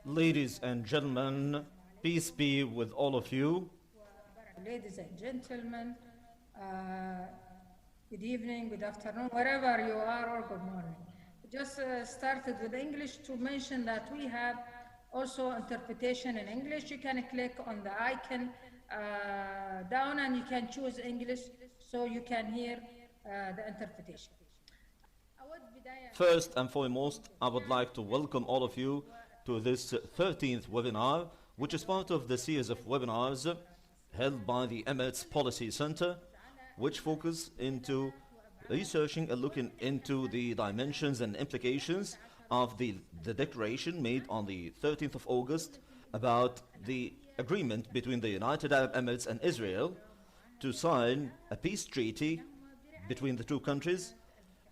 Ladies and gentlemen, peace be with all of you. Ladies and gentlemen, good evening, good afternoon, wherever you are, or good morning. Just started with English to mention that we have also interpretation in English. You can click on the icon down and you can choose English so you can hear the interpretation. First and foremost, I would like to welcome all of you to this 13th webinar, which is part of the series of webinars held by the Emirates Policy Center, which focus into researching and looking into the dimensions and implications of the declaration made on the 13th of August about the agreement between the United Arab Emirates and Israel to sign a peace treaty between the two countries,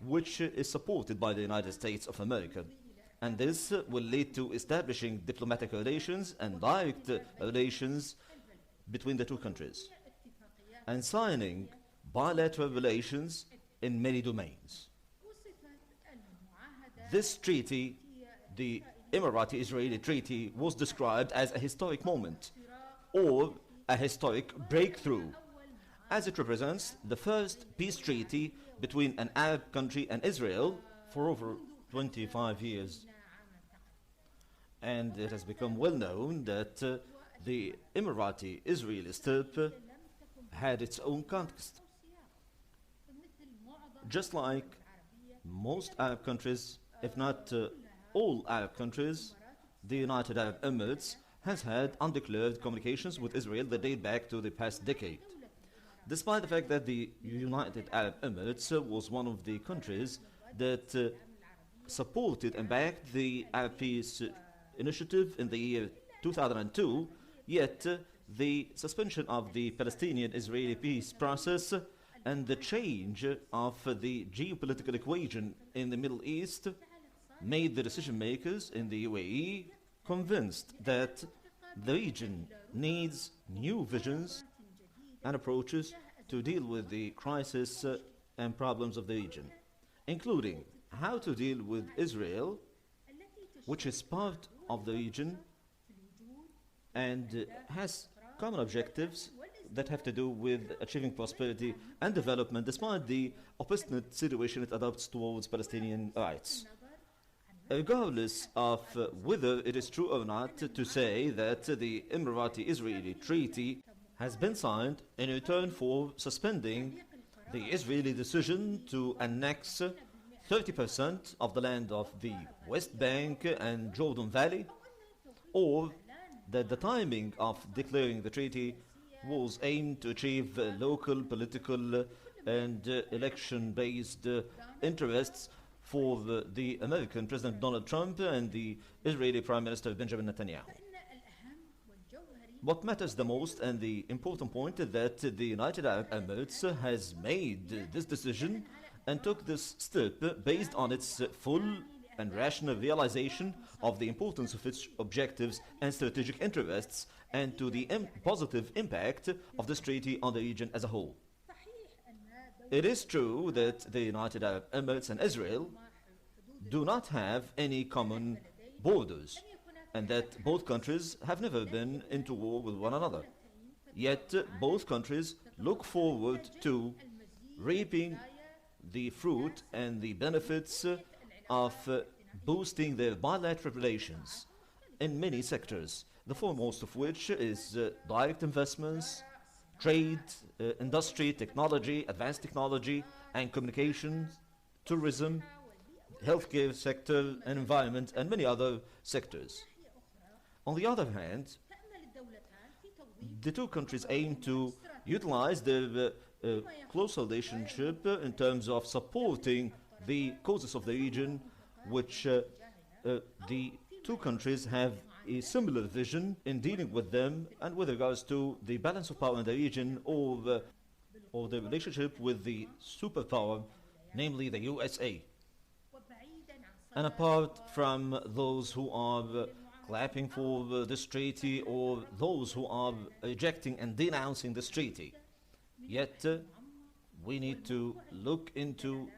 which is supported by the United States of America. And this will lead to establishing diplomatic relations and direct relations between the two countries, and signing bilateral relations in many domains. This treaty, the Emirati-Israeli treaty, was described as a historic moment or a historic breakthrough, as it represents the first peace treaty between an Arab country and Israel for over 25 years. And it has become well known that the Emirati-Israeli steppe had its own context. Just like most Arab countries, if not all Arab countries, the United Arab Emirates has had undeclared communications with Israel that date back to the past decade. Despite the fact that the United Arab Emirates was one of the countries that supported and backed the Arab Peace Initiative in the year 2002, yet the suspension of the Palestinian-Israeli peace process and the change of the geopolitical equation in the Middle East made the decision makers in the UAE convinced that the region needs new visions and approaches to deal with the crisis and problems of the region, including how to deal with Israel, which is part of the region and has common objectives that have to do with achieving prosperity and development despite the opposite situation it adopts towards Palestinian rights. Regardless of whether it is true or not to say that the Emirati-Israeli treaty has been signed in return for suspending the Israeli decision to annex 30% of the land of the West Bank and Jordan Valley, or that the timing of declaring the treaty was aimed to achieve local political and election-based interests for the American President Donald Trump and the Israeli Prime Minister Benjamin Netanyahu. What matters the most and the important point is that the United Arab Emirates has made this decision and took this step based on its full and rational realization of the importance of its objectives and strategic interests and to the positive impact of this treaty on the region as a whole. It is true that the United Arab Emirates and Israel do not have any common borders, and that both countries have never been into war with one another. Yet both countries look forward to reaping the fruit and the benefits of boosting their bilateral relations in many sectors, the foremost of which is direct investments, trade, industry, technology, advanced technology, and communications, tourism, healthcare sector, and environment, and many other sectors. On the other hand, the two countries aim to utilize their close relationship in terms of supporting the causes of the region, which the two countries have a similar vision in dealing with them and with regards to the balance of power in the region or the relationship with the superpower, namely the USA. And apart from those who are clapping for this treaty or those who are rejecting and denouncing this treaty, yet we need to look into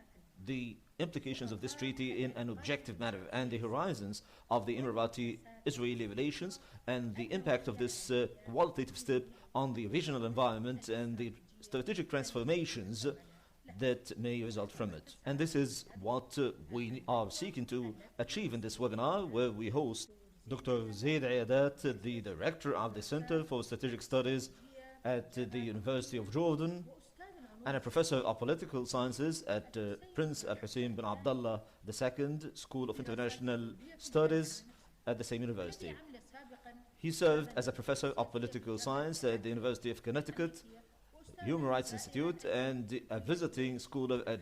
the implications of this treaty in an objective manner and the horizons of the Emirati-Israeli relations and the impact of this qualitative step on the regional environment and the strategic transformations that may result from it. And this is what we are seeking to achieve in this webinar, where we host Dr. Zaid Ayadat, the director of the Center for Strategic Studies at the University of Jordan, and a professor of political sciences at Prince Al Hussein bin Abdullah II School of International Studies at the same university. He served as a professor of political science at the University of Connecticut, Human Rights Institute, and a visiting scholar at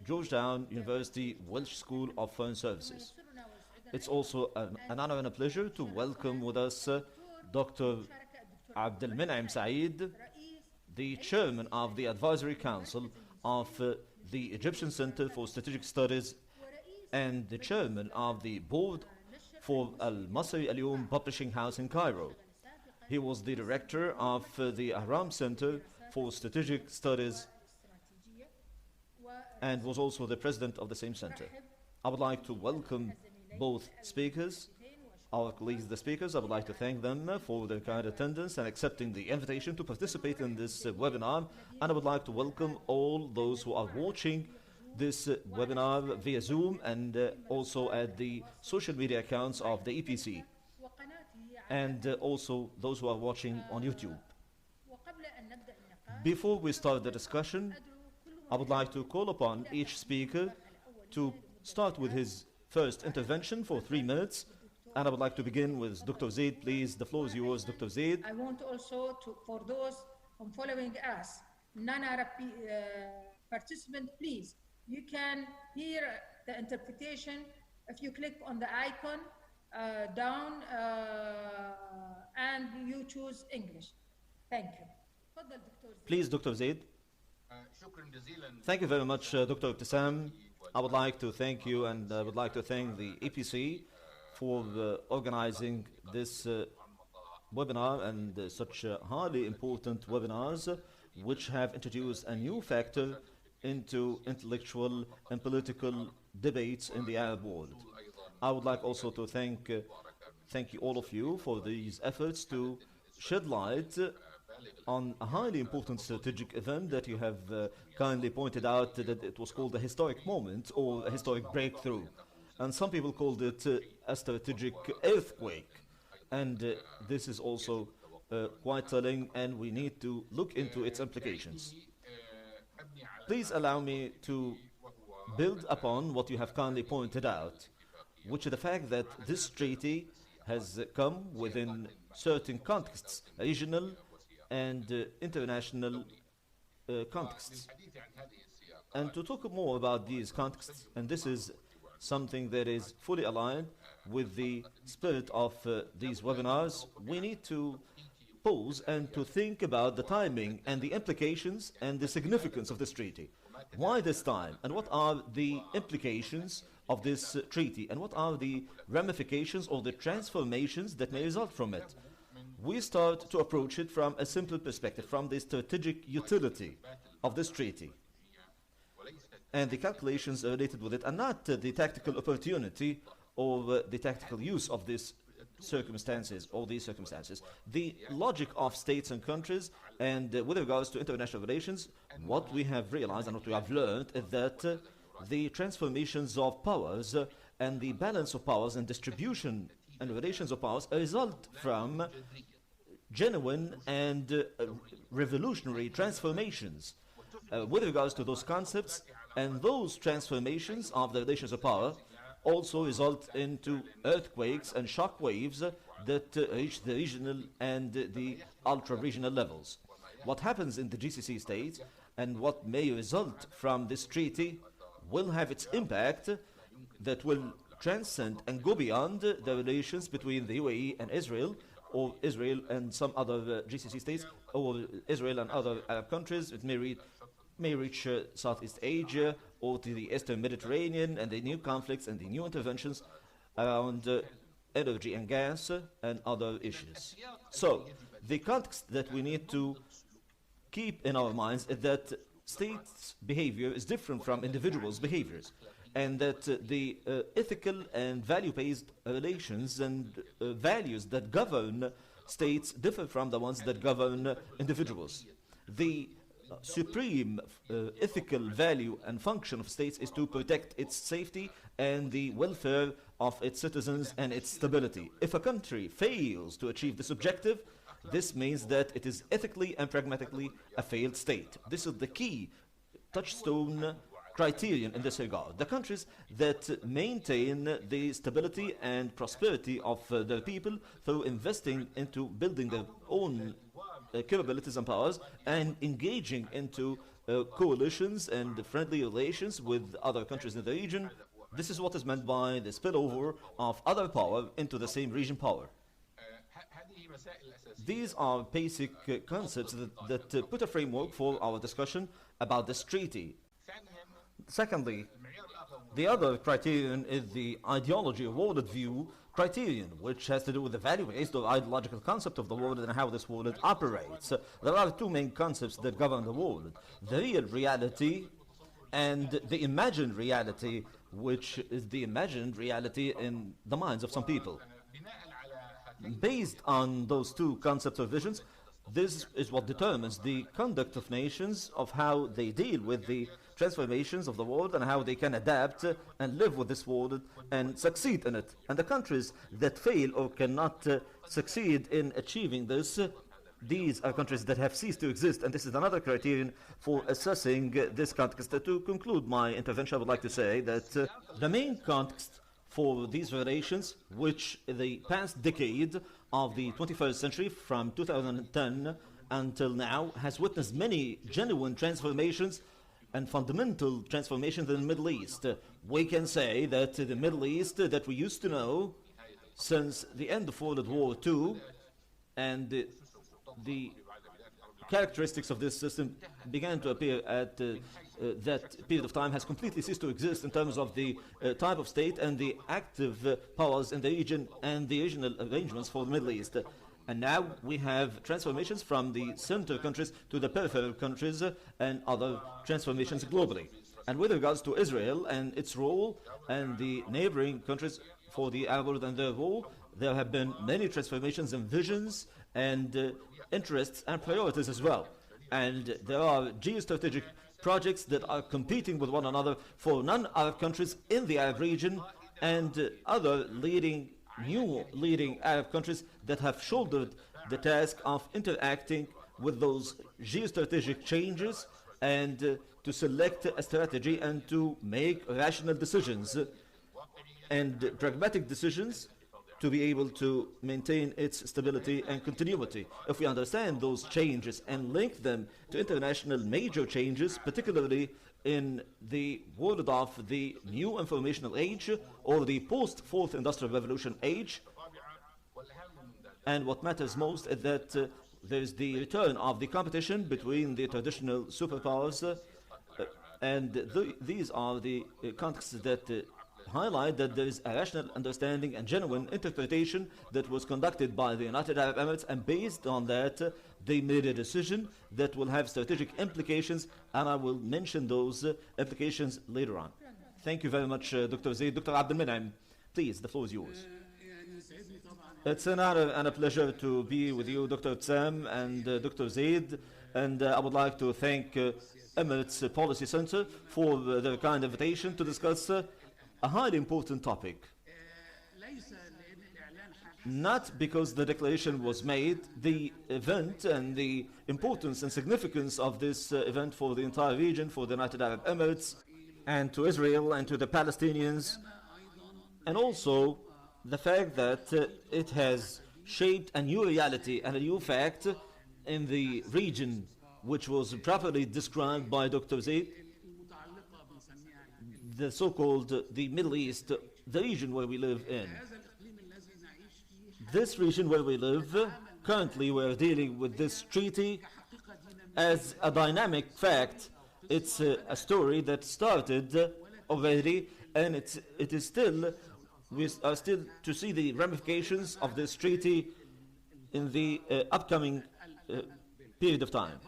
Georgetown University Welsh School of Foreign Services. It's also an honor and a pleasure to welcome with us Dr. Abdel Men'em Saeed, the chairman of the Advisory Council of the Egyptian Center for Strategic Studies and the chairman of the board for Al-Masri Al-Yawm Publishing House in Cairo. He was the director of the Ahram Center for Strategic Studies and was also the president of the same center. I would like to welcome both speakers, our colleagues, the speakers. I would like to thank them for their kind attendance and accepting the invitation to participate in this webinar. And I would like to welcome all those who are watching this webinar via Zoom and also at the social media accounts of the EPC, and also those who are watching on YouTube. Before we start the discussion, I would like to call upon each speaker to start with his first intervention for 3 minutes. And I would like to begin with Dr. Zaid. Please, the floor is yours, Dr. Zaid. I want also to, for those following us, non-Arab participant, please, you can hear the interpretation if you click on the icon down and you choose English. Thank you. Please, Dr. Zaid. Thank you very much, Dr. Ibtisam. I would like to thank you, and I would like to thank the EPC for organizing this webinar and such highly important webinars, which have introduced a new factor into intellectual and political debates in the Arab world. I would like also to thank you all of you for these efforts to shed light on a highly important strategic event that you have kindly pointed out that it was called a historic moment or a historic breakthrough. And some people called it a strategic earthquake. And this is also quite telling, and we need to look into its implications. Please allow me to build upon what you have kindly pointed out, which is the fact that this treaty has come within certain contexts, regional and international contexts. And to talk more about these contexts, and this is something that is fully aligned with the spirit of these webinars, we need to pause and to think about the timing and the implications and the significance of this treaty. Why this time? And what are the implications of this treaty? And what are the ramifications or the transformations that may result from it? We start to approach it from a simple perspective, from the strategic utility of this treaty and the calculations related with it, and not the tactical opportunity or the tactical use of these circumstances or these circumstances. The logic of states and countries, and with regards to international relations, what we have realized and what we have learned is that the transformations of powers and the balance of powers and distribution and relations of powers result from genuine and revolutionary transformations with regards to those concepts, and those transformations of the relations of power also result into earthquakes and shock waves that reach the regional and the ultra-regional levels. What happens in the GCC states and what may result from this treaty will have its impact that will transcend and go beyond the relations between the UAE and Israel, or Israel and some other GCC states, or Israel and other Arab countries. It may reach Southeast Asia or to the Eastern Mediterranean, and the new conflicts and the new interventions around energy and gas and other issues. So the context that we need to keep in our minds is that states' behavior is different from individuals' behaviors, and that the ethical and value-based relations and values that govern states differ from the ones that govern individuals. The supreme ethical value and function of states is to protect its safety and the welfare of its citizens and its stability. If a country fails to achieve this objective, this means that it is ethically and pragmatically a failed state. This is the key touchstone criterion in this regard. The countries that maintain the stability and prosperity of their people through investing into building their own capabilities and powers and engaging into coalitions and friendly relations with other countries in the region. This is what is meant by the spillover of other power into the same region power. These are basic concepts that put a framework for our discussion about this treaty. Secondly, the other criterion is the ideology or worldview criterion, which has to do with the value-based or ideological concept of the world and how this world operates. There are two main concepts that govern the world: the real reality and the imagined reality, which is the imagined reality in the minds of some people. Based on those two concepts or visions, this is what determines the conduct of nations, of how they deal with the transformations of the world and how they can adapt and live with this world and succeed in it. And the countries that fail or cannot succeed in achieving this, these are countries that have ceased to exist, and this is another criterion for assessing this context. To conclude my intervention, I would like to say that the main context for these relations, which the past decade of the 21st century, from 2010 until now, has witnessed many genuine transformations and fundamental transformations in the Middle East. We can say that the Middle East that we used to know since the end of World War II and the characteristics of this system began to appear at that period of time has completely ceased to exist in terms of the type of state and the active powers in the region and the regional arrangements for the Middle East. And now we have transformations from the center countries to the peripheral countries and other transformations globally. And with regards to Israel and its role and the neighboring countries for the Arab world and their role, there have been many transformations and visions and interests and priorities as well. And there are geostrategic projects that are competing with one another for non-Arab countries in the Arab region and other new leading Arab countries that have shouldered the task of interacting with those geostrategic changes and to select a strategy and to make rational decisions and pragmatic decisions to be able to maintain its stability and continuity. If we understand those changes and link them to international major changes, particularly in the world of the new informational age or the post-Fourth Industrial Revolution age, and what matters most is that there is the return of the competition between the traditional superpowers, and these are the contexts that highlight that there is a rational understanding and genuine interpretation that was conducted by the United Arab Emirates, and based on that they made a decision that will have strategic implications, and I will mention those implications later on. Thank you very much, Dr. Zaid. Dr. Abdel Menam, please, the floor is yours. It's an honor and a pleasure to be with you, Dr. Tsam and Dr. Zaid, and I would like to thank Emirates Policy Center for their kind invitation to discuss a highly important topic. Not because the declaration was made, the event and the importance and significance of this event for the entire region, for the United Arab Emirates, and to Israel and to the Palestinians, and also the fact that it has shaped a new reality and a new fact in the region, which was properly described by Dr. Zaid, the so-called the Middle East, the region where we live in. This region where we live, currently we're dealing with this treaty as a dynamic fact. It's a story that started already, and it is still, we are still to see the ramifications of this treaty in the upcoming period of time.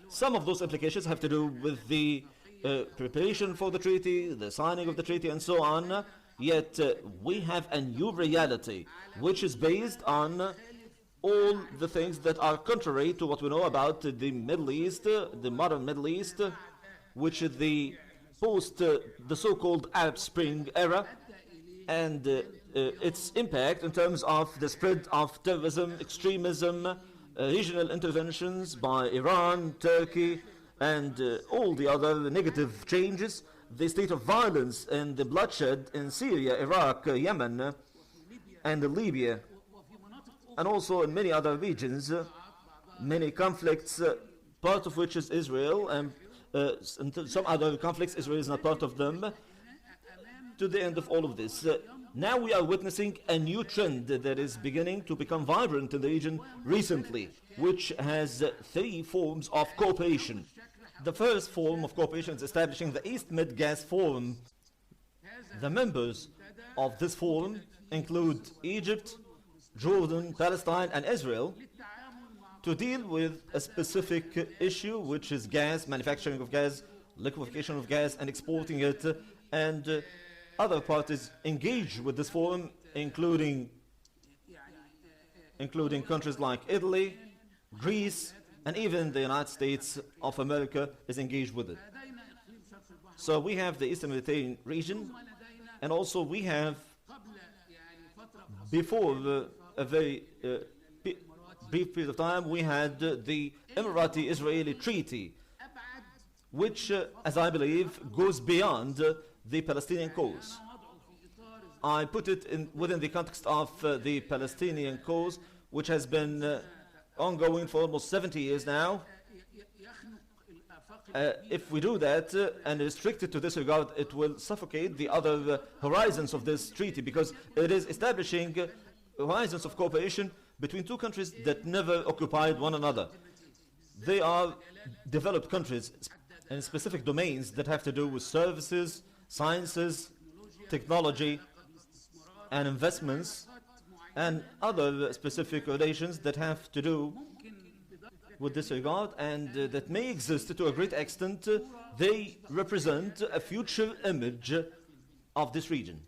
Some of those implications have to do with the preparation for the treaty, the signing of the treaty, and so on. Yet we have a new reality, which is based on all the things that are contrary to what we know about the Middle East, the modern Middle East, which is the the so-called Arab Spring era, and its impact in terms of the spread of terrorism, extremism, regional interventions by Iran, Turkey, and all the other negative changes, the state of violence and the bloodshed in Syria, Iraq, Yemen, and Libya, and also in many other regions, many conflicts, part of which is Israel, and some other conflicts, Israel is not part of them, to the end of all of this. Now we are witnessing a new trend that is beginning to become vibrant in the region recently, which has three forms of cooperation. The first form of cooperation is establishing the East Med Gas Forum. The members of this forum include Egypt, Jordan, Palestine, and Israel, to deal with a specific issue, which is gas, manufacturing of gas, liquefaction of gas, and exporting it, and other parties engage with this forum, including countries like Italy, Greece, and even the United States of America is engaged with it. So we have the Eastern Mediterranean region, and also we have, before a very brief period of time, we had the Emirati-Israeli treaty, which, as I believe, goes beyond the Palestinian cause. I put it within the context of the Palestinian cause, which has been ongoing for almost 70 years now. If we do that and restrict it to this regard, it will suffocate the other horizons of this treaty, because it is establishing horizons of cooperation between two countries that never occupied one another. They are developed countries in specific domains that have to do with services, sciences, technology, and investments, and other specific relations that have to do with this regard, and that may exist to a great extent. They represent a future image of this region.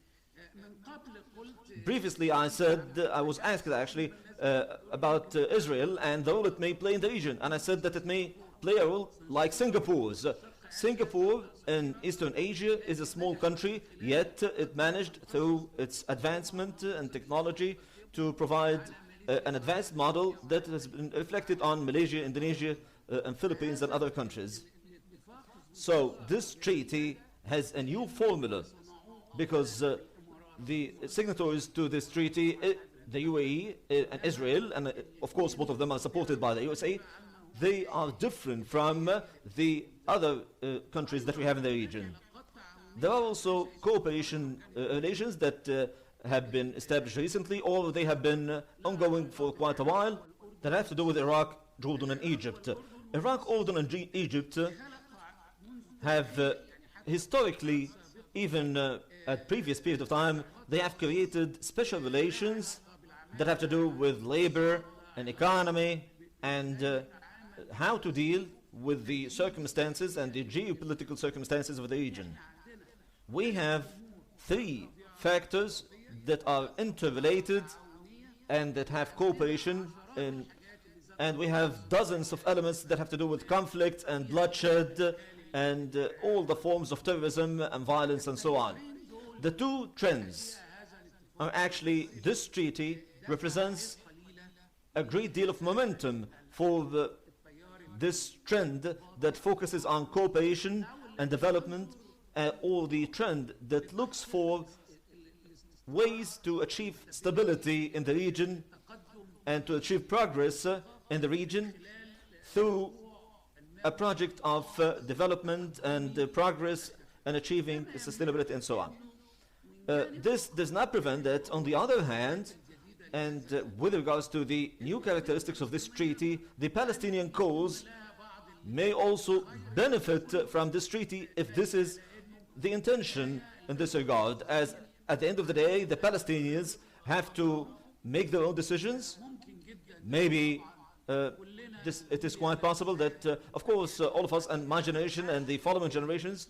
Previously I said, I was asked actually about Israel and the role it may play in the region, and I said that it may play a role like Singapore's. Singapore in Eastern Asia is a small country, yet it managed through its advancement and technology to provide an advanced model that has been reflected on Malaysia, Indonesia, and Philippines and other countries. So this treaty has a new formula, because the signatories to this treaty, the UAE and Israel, and of course both of them are supported by the USA, they are different from the other countries that we have in the region. There are also cooperation relations that have been established recently, or they have been ongoing for quite a while, that have to do with Iraq, Jordan, and Egypt. Iraq, Jordan, and Egypt have historically, even at previous period of time, they have created special relations that have to do with labor and economy, and how to deal with the circumstances and the geopolitical circumstances of the region. We have three factors that are interrelated and that have cooperation, and we have dozens of elements that have to do with conflict and bloodshed and all the forms of terrorism and violence and so on. The two trends are actually, this treaty represents a great deal of momentum for this trend that focuses on cooperation and development, or the trend that looks for ways to achieve stability in the region and to achieve progress in the region through a project of development and progress and achieving sustainability and so on. This does not prevent that, on the other hand, and with regards to the new characteristics of this treaty, the Palestinian cause may also benefit from this treaty if this is the intention in this regard, as at the end of the day, the Palestinians have to make their own decisions. Maybe uh, it is quite possible that, of course, all of us and my generation and the following generations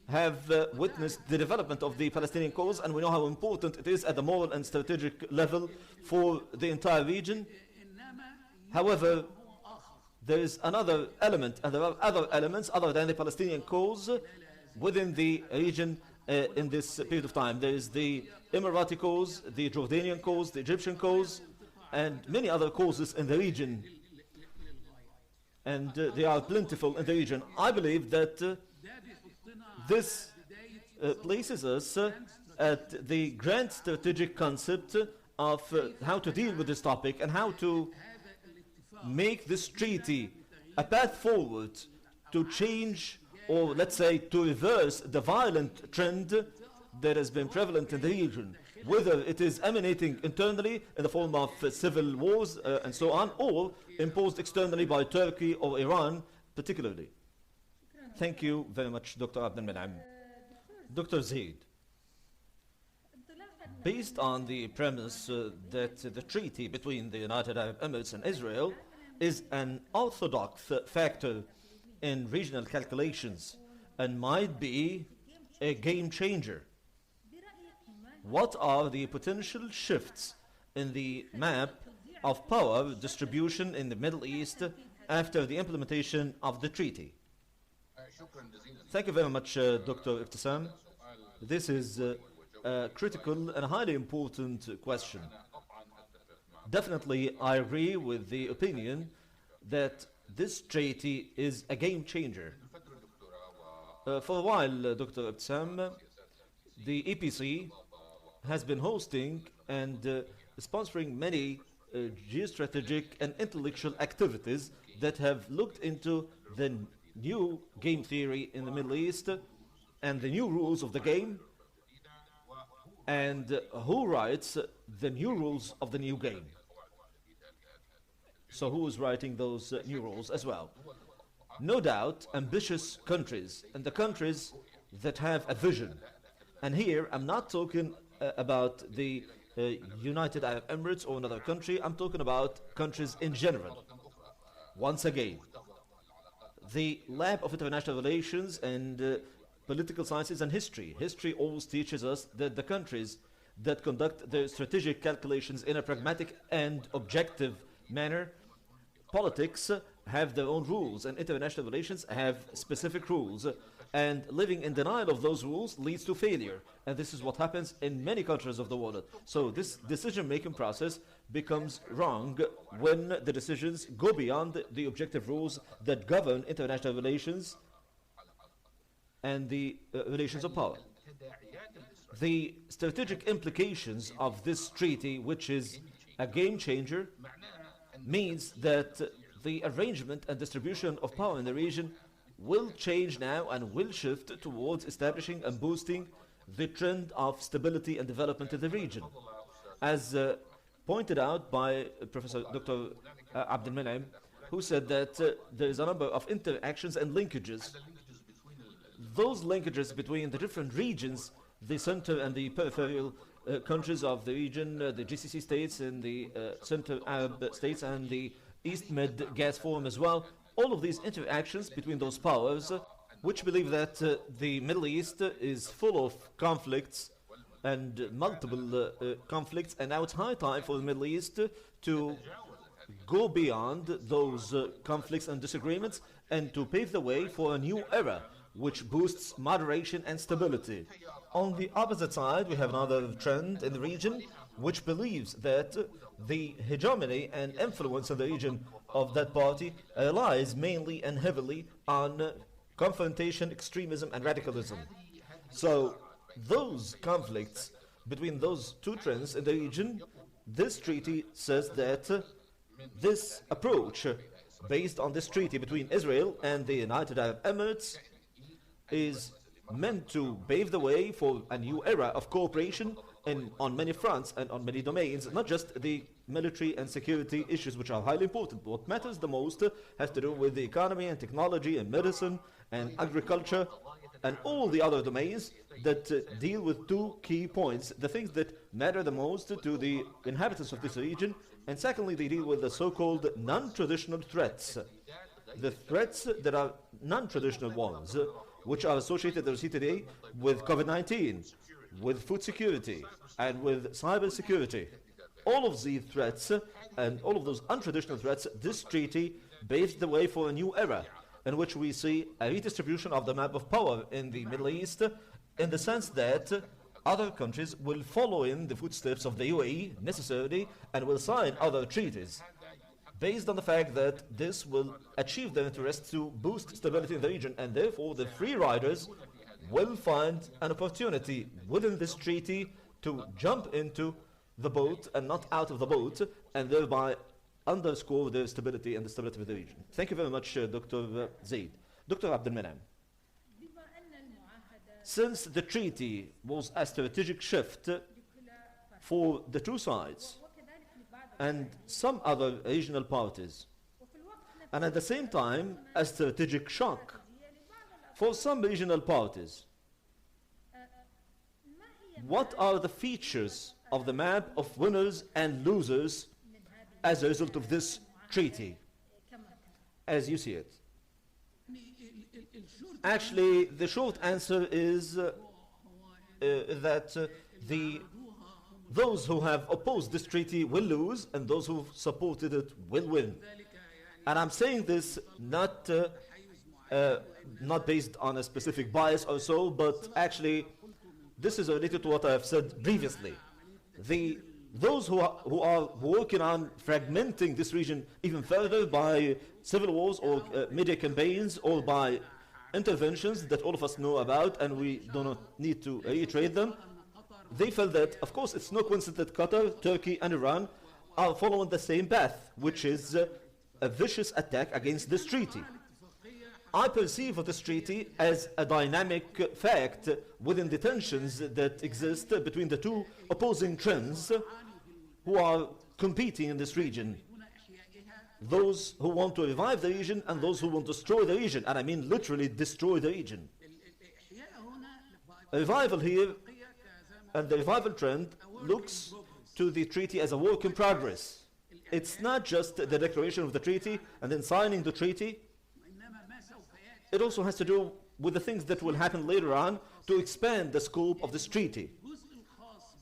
have witnessed the development of the Palestinian cause, and we know how important it is at the moral and strategic level for the entire region. However, there is another element, and there are other elements other than the Palestinian cause within the region in this period of time. There is the Emirati cause, the Jordanian cause, the Egyptian cause, and many other causes in the region. And they are plentiful in the region. I believe that this places us at the grand strategic concept of how to deal with this topic and how to make this treaty a path forward to change, or let's say to reverse, the violent trend that has been prevalent in the region, whether it is emanating internally in the form of civil wars and so on, or imposed externally by Turkey or Iran particularly. Thank you very much, Dr. Abdel Menam. Dr. Zaid, based on the premise that the treaty between the United Arab Emirates and Israel is an orthodox factor in regional calculations and might be a game changer, what are the potential shifts in the map of power distribution in the Middle East after the implementation of the treaty? Thank you very much, Dr. Ibtisam. This is a critical and highly important question. Definitely, I agree with the opinion that this treaty is a game changer. For a while, Dr. Ibtisam, the EPC has been hosting and sponsoring many geostrategic and intellectual activities that have looked into the new game theory in the Middle East and the new rules of the game, and who writes the new rules of the new game. So who is writing those new rules as well? No doubt, ambitious countries, and the countries that have a vision. And here, I'm not talking about the United Arab Emirates or another country, I'm talking about countries in general. Once again, the lab of international relations and political sciences and history. History always teaches us that the countries that conduct their strategic calculations in a pragmatic and objective manner, politics have their own rules and international relations have specific rules. And living in denial of those rules leads to failure. And this is what happens in many countries of the world. So this decision-making process becomes wrong when the decisions go beyond the objective rules that govern international relations and the relations of power. The strategic implications of this treaty, which is a game changer, means that the arrangement and distribution of power in the region will change now and will shift towards establishing and boosting the trend of stability and development in the region. As pointed out by Professor Dr. Abdel Menam, who said that there is a number of interactions and linkages. Those linkages between the different regions, the center and the peripheral countries of the region, the GCC states and the Central Arab states and the East Med Gas Forum as well, all of these interactions between those powers, which believe that the Middle East is full of conflicts and multiple conflicts, and now it's high time for the Middle East to go beyond those conflicts and disagreements and to pave the way for a new era which boosts moderation and stability. On the opposite side, we have another trend in the region which believes that the hegemony and influence in the region of that party relies mainly and heavily on confrontation, extremism, and radicalism. So those conflicts between those two trends in the region, this treaty says that this approach based on this treaty between Israel and the United Arab Emirates is meant to pave the way for a new era of cooperation on many fronts and on many domains, not just the military and security issues, which are highly important. What matters the most has to do with the economy and technology and medicine and agriculture and all the other domains that deal with two key points, the things that matter the most to the inhabitants of this region And secondly, they deal with the so-called non-traditional threats. The threats that are non-traditional ones, which are associated, as we see today, with COVID-19, with food security, and with cyber security. All of these threats and all of those untraditional threats, this treaty paves the way for a new era in which we see a redistribution of the map of power in the Middle East, in the sense that other countries will follow in the footsteps of the UAE necessarily and will sign other treaties based on the fact that this will achieve their interest to boost stability in the region, and therefore the free riders will find an opportunity within this treaty to jump into the boat and not out of the boat, and thereby underscore their stability and the stability of the region. Thank you very much, Dr. Zaid. Dr. Abdelmenam. Since the treaty was a strategic shift for the two sides and some other regional parties, and at the same time a strategic shock for some regional parties, what are the features of the map of winners and losers as a result of this treaty, as you see it? Actually, the short answer is that those who have opposed this treaty will lose, and those who supported it will win. And I'm saying this not based on a specific bias or so, but actually this is related to what I have said previously. Those who are working on fragmenting this region even further by civil wars or media campaigns or by interventions that all of us know about and we do not need to reiterate them, they felt that, of course, it's no coincidence that Qatar, Turkey and Iran are following the same path, which is a vicious attack against this treaty. I perceive this treaty as a dynamic fact within the tensions that exist between the two opposing trends who are competing in this region. Those who want to revive the region and those who want to destroy the region, and I mean literally destroy the region. A revival here, and the revival trend looks to the treaty as a work in progress. It's not just the declaration of the treaty and then signing the treaty. It also has to do with the things that will happen later on to expand the scope of this treaty.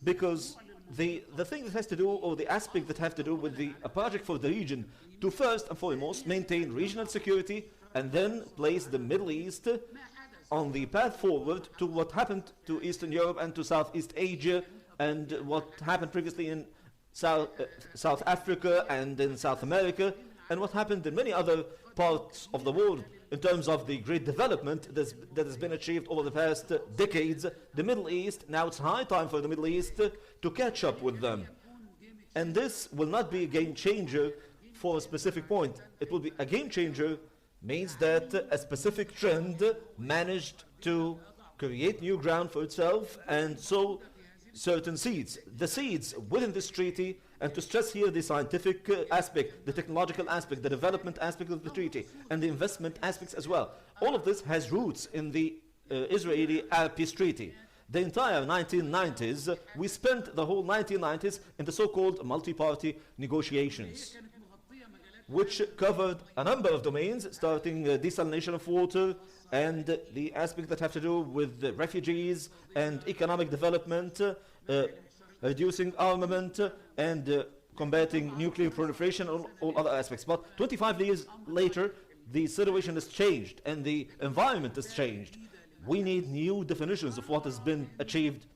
Because the thing that has to do, or the aspect that have to do with a project for the region to first and foremost maintain regional security and then place the Middle East on the path forward to what happened to Eastern Europe and to Southeast Asia and what happened previously in South Africa and in South America and what happened in many other parts of the world in terms of the great development that has been achieved over the past decades. The Middle East, now it's high time for the Middle East to catch up with them. And this will not be a game changer for a specific point. It will be a game changer means that a specific trend managed to create new ground for itself and sow certain seeds. The seeds within this treaty, and to stress here the scientific aspect, the technological aspect, the development aspect of the treaty, and the investment aspects as well. All of this has roots in the Israeli-Arab peace treaty. The entire 1990s, we spent the whole 1990s in the so-called multi-party negotiations, which covered a number of domains, starting desalination of water and the aspects that have to do with refugees and economic development, reducing armament and combating nuclear proliferation, all other aspects. But 25 years later, the situation has changed and the environment has changed. We need new definitions of what has been achieved.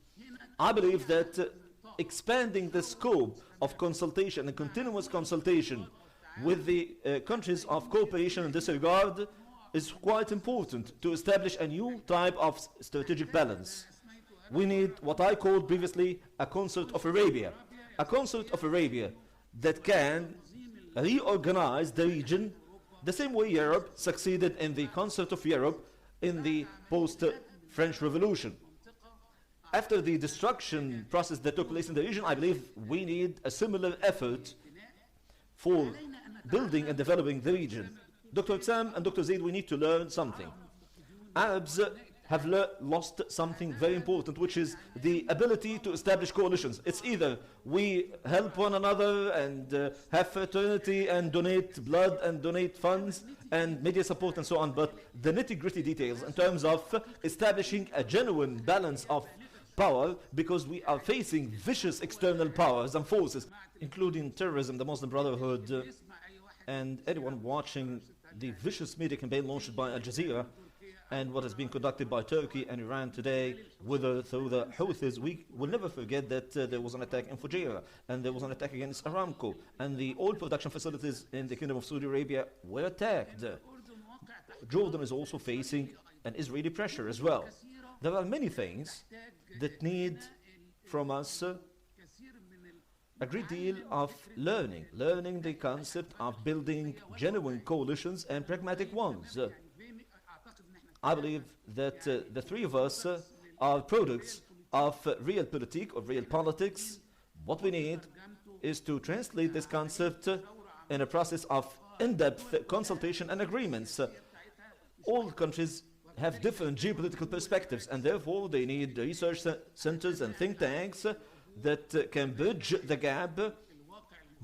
I believe that expanding the scope of consultation and continuous consultation with the countries of cooperation in this regard is quite important to establish a new type of strategic balance. We need what I called previously a concert of Arabia. A concert of Arabia that can reorganize the region the same way Europe succeeded in the concert of Europe in the post-French Revolution. After the destruction process that took place in the region, I believe we need a similar effort for building and developing the region. Dr. Sam and Dr. Zaid, we need to learn something. Arabs have lost something very important, which is the ability to establish coalitions. It's either we help one another and have fraternity and donate blood and donate funds and media support and so on, but the nitty-gritty details in terms of establishing a genuine balance of power, because we are facing vicious external powers and forces, including terrorism, the Muslim Brotherhood, and anyone watching the vicious media campaign launched by Al Jazeera and what is being conducted by Turkey and Iran today, whether through the Houthis. We will never forget that there was an attack in Fujairah, and there was an attack against Aramco, and the oil production facilities in the Kingdom of Saudi Arabia were attacked. Jordan is also facing an Israeli pressure as well. There are many things that need from us a great deal of learning the concept of building genuine coalitions and pragmatic ones. I believe that the three of us are products of realpolitik, of real politics. What we need is to translate this concept in a process of in-depth consultation and agreements. All countries have different geopolitical perspectives, and therefore they need research centers and think tanks that can bridge the gap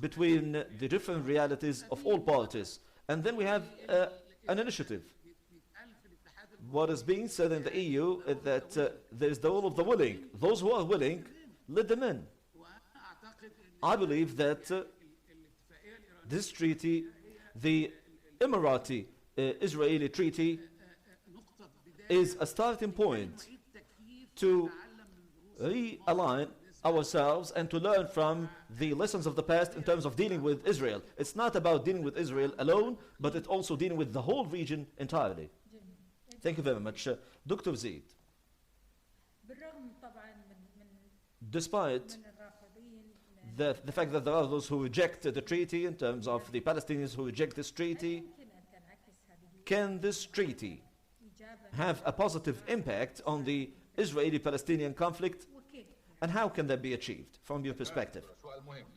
between the different realities of all parties. And then we have an initiative. What is being said in the EU is that there is the role of the willing. Those who are willing, let them in. I believe that this treaty, the Emirati-Israeli treaty, is a starting point to realign ourselves and to learn from the lessons of the past in terms of dealing with Israel. It's not about dealing with Israel alone, but it's also dealing with the whole region entirely. Thank you very much. Dr. Zaid, despite the fact that there are those who reject the treaty in terms of the Palestinians who reject this treaty, can this treaty have a positive impact on the Israeli-Palestinian conflict, and how can that be achieved from your perspective?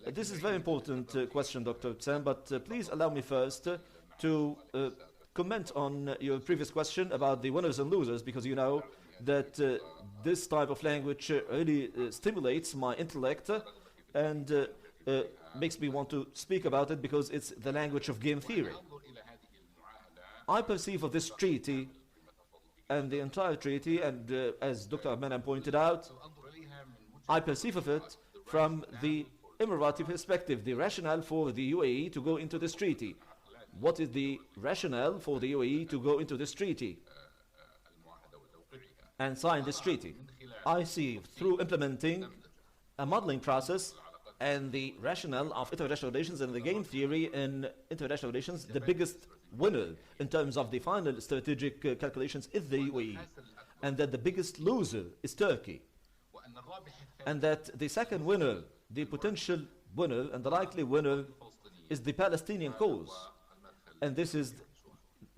This is a very important question, Dr. Sam, but please allow me first to comment on your previous question about the winners and losers, because you know that this type of language really stimulates my intellect and makes me want to speak about it, because it's the language of game theory. I perceive of this treaty and the entire treaty, and as Dr. Abmanan pointed out, I perceive of it from the Emirati perspective, the rationale for the UAE to go into this treaty. What is the rationale for the UAE to go into this treaty and sign this treaty? I see through implementing a modeling process and the rationale of international relations and the game theory in international relations, the biggest winner in terms of the final strategic calculations is the UAE, and that the biggest loser is Turkey, and that the second winner, the potential winner and the likely winner, is the Palestinian cause. And this is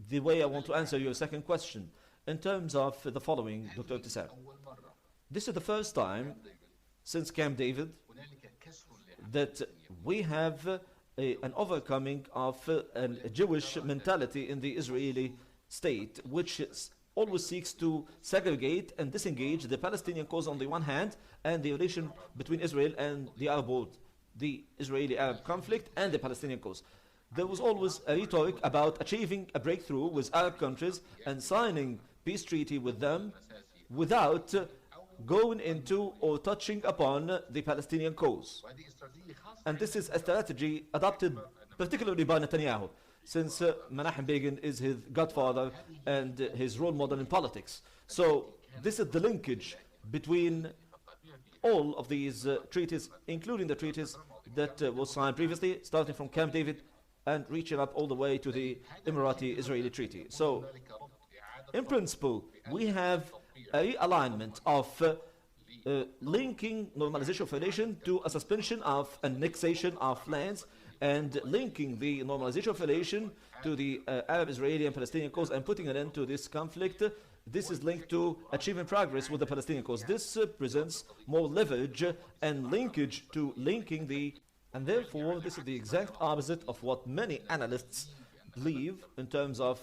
the way I want to answer your second question. In terms of the following, Dr. Tissar, this is the first time since Camp David that we have an overcoming of a Jewish mentality in the Israeli state, which always seeks to segregate and disengage the Palestinian cause on the one hand, and the relation between Israel and the Arab world, the Israeli-Arab conflict and the Palestinian cause. There was always a rhetoric about achieving a breakthrough with Arab countries and signing peace treaty with them without going into or touching upon the Palestinian cause. And this is a strategy adopted particularly by Netanyahu, since Menachem Begin is his godfather and his role model in politics. So this is the linkage between all of these treaties, including the treaties that was signed previously, starting from Camp David and reaching up all the way to the Emirati-Israeli treaty. So, in principle, we have a realignment of linking normalization of relation to a suspension of annexation of lands, and linking the normalization of relation to the Arab-Israeli and Palestinian cause and putting an end to this conflict. This is linked to achieving progress with the Palestinian cause. This presents more leverage and linkage to linking the... And therefore, this is the exact opposite of what many analysts believe in terms of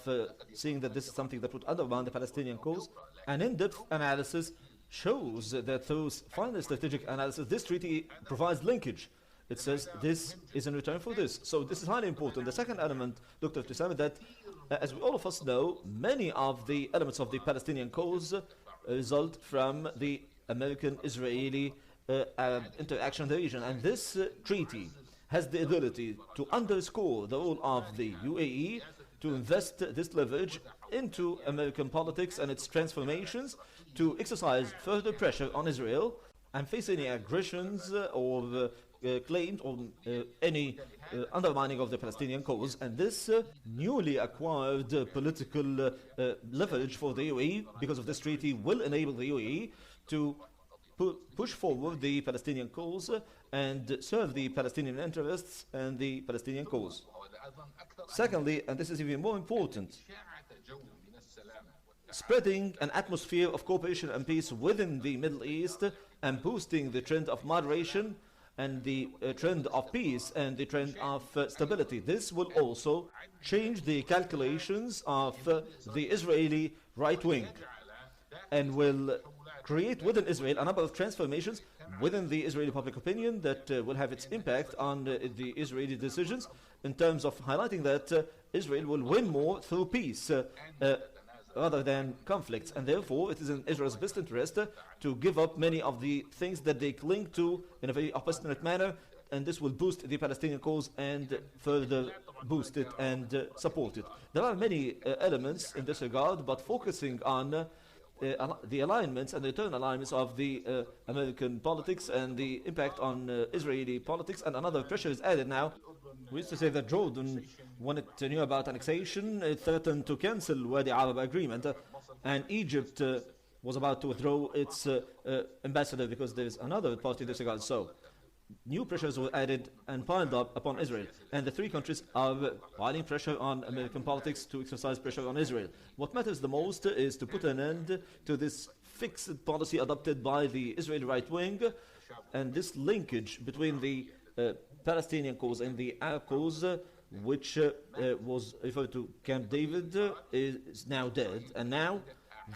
seeing that this is something that would undermine the Palestinian cause An in-depth analysis shows that through final strategic analysis, this treaty provides linkage. It says this is in return for this. So this is highly important. The second element, Dr. Tisam, that as all of us know, many of the elements of the Palestinian cause result from the American-Israeli interaction in the region. And this treaty has the ability to underscore the role of the UAE to invest this leverage into American politics and its transformations, to exercise further pressure on Israel and face any aggressions or claims or any undermining of the Palestinian cause. And this newly acquired political leverage for the UAE because of this treaty will enable the UAE to push forward the Palestinian cause and serve the Palestinian interests and the Palestinian cause. Secondly, and this is even more important, spreading an atmosphere of cooperation and peace within the Middle East and boosting the trend of moderation and the trend of peace and the trend of stability. This will also change the calculations of the Israeli right wing and will create within Israel a number of transformations within the Israeli public opinion that will have its impact on the Israeli decisions in terms of highlighting that Israel will win more through peace rather than conflicts, and therefore it is in Israel's best interest to give up many of the things that they cling to in a very obstinate manner, and this will boost the Palestinian cause and further boost it and support it. There are many elements in this regard, but focusing on the alignments and the return alignments of the American politics and the impact on Israeli politics, and another pressure is added now. We used to say that Jordan, when it knew about annexation, it threatened to cancel Wadi Arab agreement, and Egypt was about to withdraw its ambassador because there is another party in this regard. So new pressures were added and piled up upon Israel, and the three countries are piling pressure on American politics to exercise pressure on Israel. What matters the most is to put an end to this fixed policy adopted by the Israeli right wing, and this linkage between the Palestinian cause and the Arab cause, which was referred to Camp David, is now dead. And now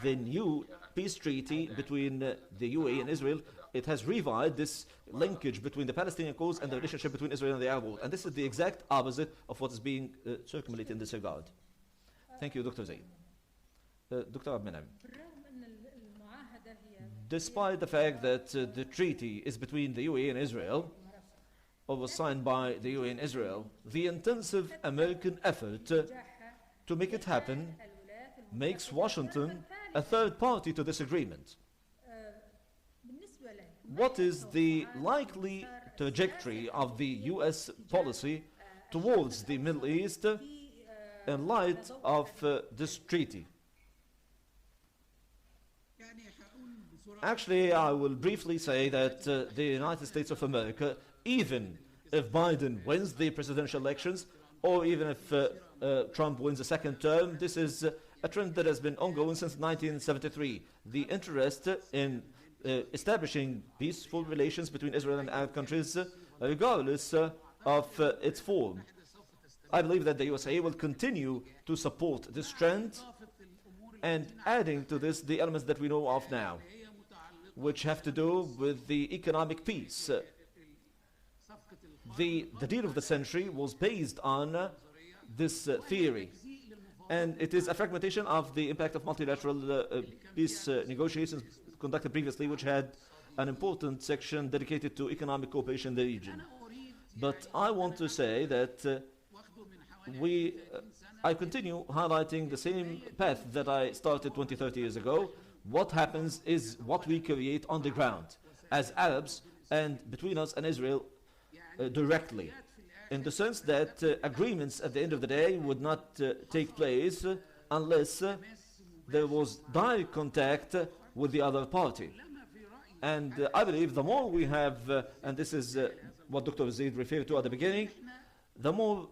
the new peace treaty between the UAE and Israel, it has revived this linkage between the Palestinian cause and the relationship between Israel and the Arab world. And this is the exact opposite of what is being circulated in this regard. Thank you, Dr. Zaid. Dr. Abmenam. Despite the fact that the treaty is between the UAE and Israel, or was signed by the UAE and Israel, the intensive American effort to make it happen makes Washington a third party to this agreement. What is the likely trajectory of the US policy towards the Middle East in light of this treaty? Actually, I will briefly say that the United States of America, even if Biden wins the presidential elections, or even if Trump wins a second term, this is a trend that has been ongoing since 1973. The interest in establishing peaceful relations between Israel and Arab countries, regardless of its form. I believe that the USA will continue to support this trend, and adding to this the elements that we know of now, which have to do with the economic peace. The deal of the century was based on this theory, and it is a fragmentation of the impact of multilateral peace negotiations conducted previously, which had an important section dedicated to economic cooperation in the region. But I want to say that I continue highlighting the same path that I started 20-30 years ago. What happens is what we create on the ground as Arabs and between us and Israel directly, in the sense that agreements at the end of the day would not take place unless there was direct contact with the other party. And I believe the more we have, and this is what Dr. Zaid referred to at the beginning, the more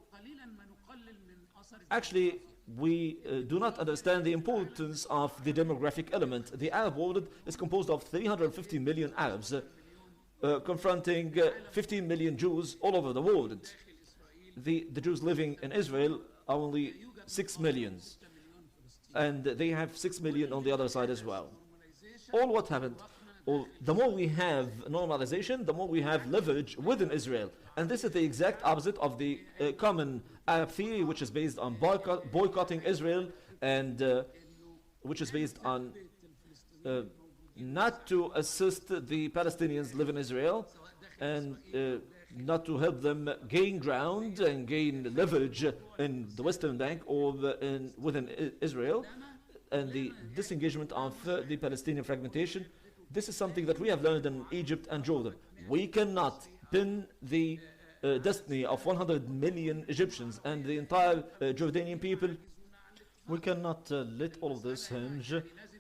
actually we do not understand the importance of the demographic element. The Arab world is composed of 350 million Arabs, confronting 15 million Jews all over the world. The Jews living in Israel are only 6 million. and they have 6 million on the other side as well. All what happened, or the more we have normalization, the more we have leverage within Israel. And this is the exact opposite of the common Arab theory, which is based on boycotting Israel, and which is based on not to assist the Palestinians live in Israel, and not to help them gain ground and gain leverage in the Western Bank or within Israel, and the disengagement of the Palestinian fragmentation. This is something that we have learned in Egypt and Jordan. We cannot pin the destiny of 100 million Egyptians and the entire Jordanian people. We cannot let all of this hinge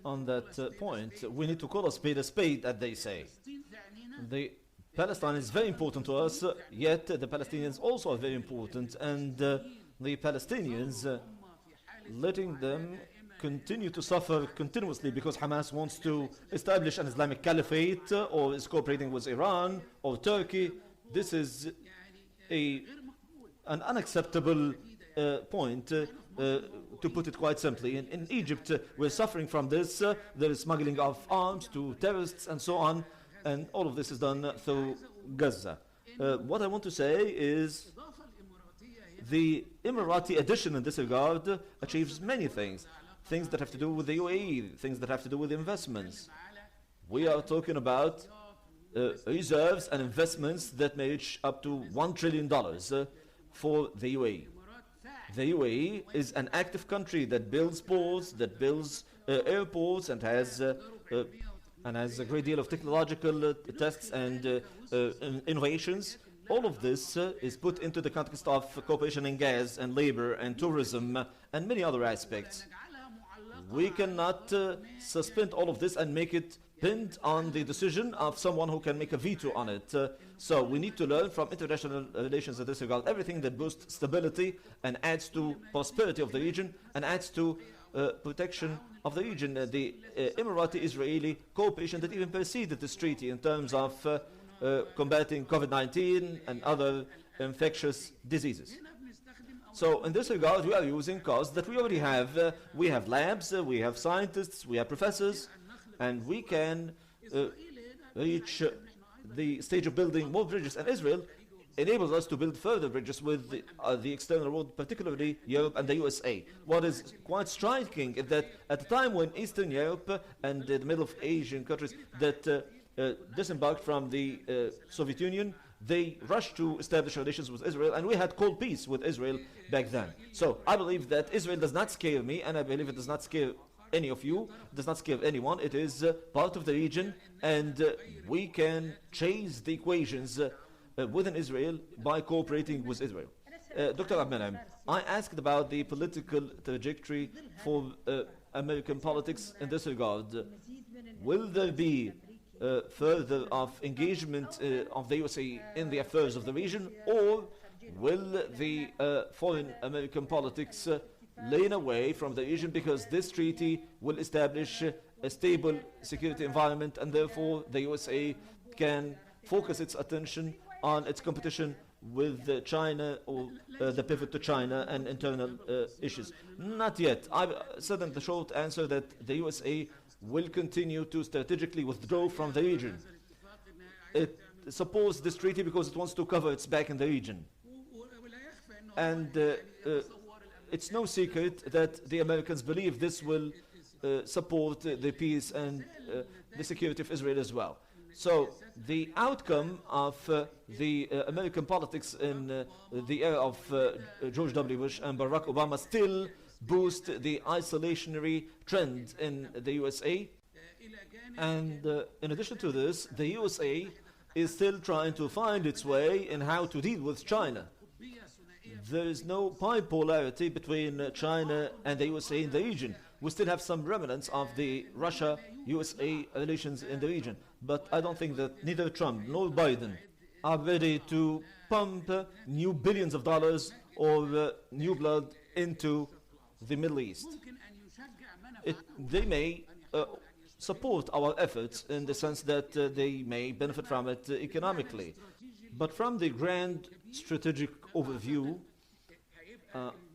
on that point. We need to call a spade, as they say. The Palestine is very important to us, yet the Palestinians also are very important, and the Palestinians, letting them continue to suffer continuously because Hamas wants to establish an Islamic caliphate or is cooperating with Iran or Turkey. This is an unacceptable point, to put it quite simply. In Egypt, we're suffering from this. There is smuggling of arms to terrorists and so on, and all of this is done through Gaza. What I want to say is the Emirati addition in this regard achieves many things. Things that have to do with the UAE, things that have to do with investments. We are talking about reserves and investments that may reach up to $1 trillion for the UAE. The UAE is an active country that builds ports, that builds airports, and has a great deal of technological tests and innovations. All of this is put into the context of cooperation in gas and labor and tourism and many other aspects. We cannot suspend all of this and make it pinned on the decision of someone who can make a veto on it. So we need to learn from international relations in this regard. Everything that boosts stability and adds to prosperity of the region and adds to protection of the region. The Emirati-Israeli cooperation that even preceded this treaty in terms of combating COVID-19 and other infectious diseases. So in this regard, we are using costs that we already have. We have labs, we have scientists, we have professors, and we can reach the stage of building more bridges. And Israel enables us to build further bridges with the external world, particularly Europe and the USA. What is quite striking is that at the time when Eastern Europe and the Middle of Asian countries that disembarked from the Soviet Union, they rushed to establish relations with Israel, and we had cold peace with Israel back then. So I believe that Israel does not scare me, and I believe it does not scare any of you, does not scare anyone. It is part of the region, and we can change the equations within Israel by cooperating with Israel. Dr. Abmenam, I asked about the political trajectory for American politics in this regard. Will there be further of engagement of the USA in the affairs of the region, or will the foreign American politics lane away from the region because this treaty will establish a stable security environment, and therefore the USA can focus its attention on its competition with China, or the pivot to China and internal issues? Not yet. I've said in the short answer that the USA will continue to strategically withdraw from the region. It supports this treaty because it wants to cover its back in the region. And it's no secret that the Americans believe this will support the peace and the security of Israel as well. So the outcome of the American politics in the era of George W. Bush and Barack Obama still boost the isolationary trend in the USA. And in addition to this, the USA is still trying to find its way in how to deal with China. There is no bipolarity between China and the USA in the region. We still have some remnants of the Russia-USA relations in the region. But I don't think that neither Trump nor Biden are ready to pump new billions of dollars or new blood into the Middle East. They may support our efforts in the sense that they may benefit from it economically. But from the grand strategic overview,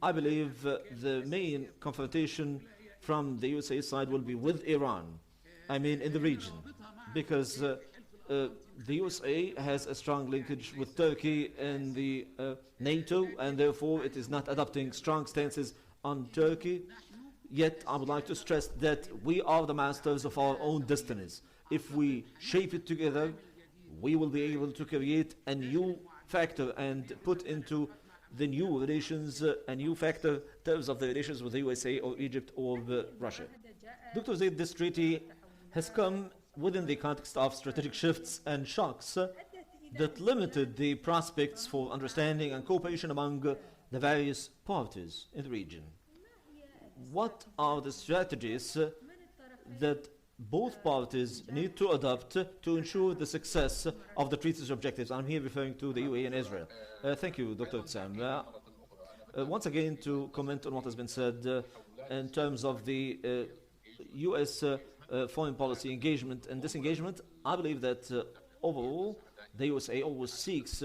I believe the main confrontation from the USA side will be with Iran. I mean, in the region, because the USA has a strong linkage with Turkey and the NATO, and therefore it is not adopting strong stances on Turkey. Yet I would like to stress that we are the masters of our own destinies. If we shape it together, we will be able to create a new factor and put into the new relations a new factor in terms of the relations with the USA or Egypt or Russia. Dr. Zaid, this treaty has come within the context of strategic shifts and shocks that limited the prospects for understanding and cooperation among the various parties in the region. What are the strategies that both parties need to adopt to ensure the success of the treaty's objectives? I'm here referring to the UAE and Israel. Thank you, Dr. Sam. Once again, to comment on what has been said in terms of the U.S. Foreign policy engagement and disengagement, I believe that overall, the USA always seeks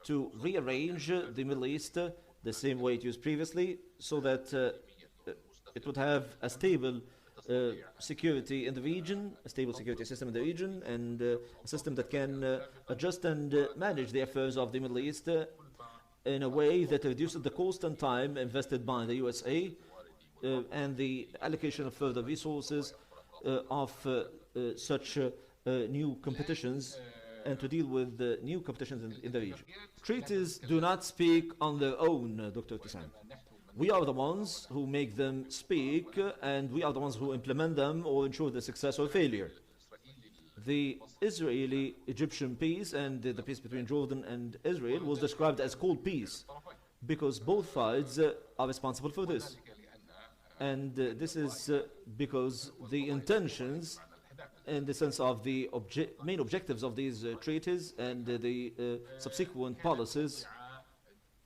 to rearrange the Middle East the same way it used previously, so that it would have a stable security in the region, a stable security system in the region, and a system that can adjust and manage the affairs of the Middle East in a way that reduces the cost and time invested by the USA and the allocation of further resources of such new competitions, and to deal with the new competitions in the region. Treaties do not speak on their own, Dr. Tissam. We are the ones who make them speak, and we are the ones who implement them or ensure their success or failure. The Israeli-Egyptian peace and the peace between Jordan and Israel was described as cold peace because both sides are responsible for this. And this is because the intentions, in the sense of the main objectives of these treaties and the subsequent policies,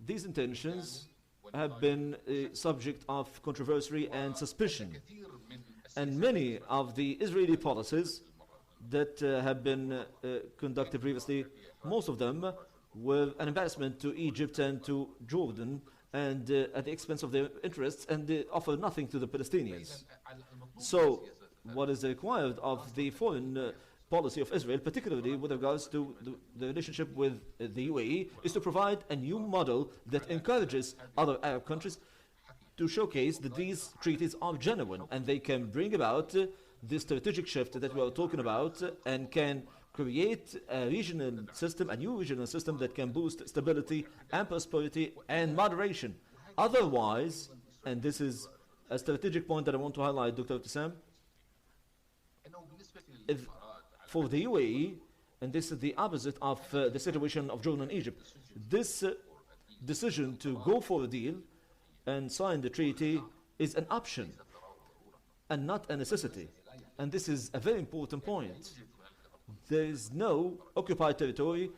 these intentions have been subject of controversy and suspicion. And many of the Israeli policies that have been conducted previously, most of them were an embarrassment to Egypt and to Jordan, and at the expense of their interests, and they offer nothing to the Palestinians. So what is required of the foreign policy of Israel, particularly with regards to the relationship with the UAE, is to provide a new model that encourages other Arab countries to showcase that these treaties are genuine and they can bring about the strategic shift that we are talking about, and can create a regional system, a new regional system that can boost stability and prosperity and moderation. Otherwise, and this is a strategic point that I want to highlight, Dr. Tissam, for the UAE, and this is the opposite of the situation of Jordan and Egypt, this decision to go for a deal and sign the treaty is an option and not a necessity. And this is a very important point. There is no occupied territory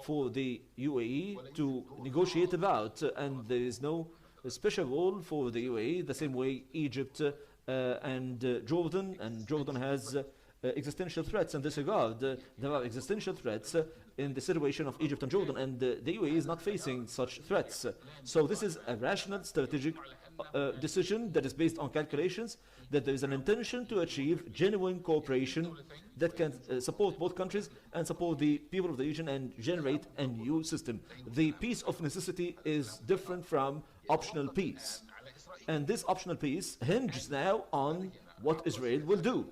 for the UAE to negotiate about, and there is no special role for the UAE, the same way Egypt and Jordan has existential threats in this regard. There are existential threats in the situation of Egypt and Jordan, and the UAE is not facing such threats. So this is a rational strategic decision that is based on calculations, that there is an intention to achieve genuine cooperation that can support both countries and support the people of the region and generate a new system. The peace of necessity is different from optional peace. And this optional peace hinges now on what Israel will do.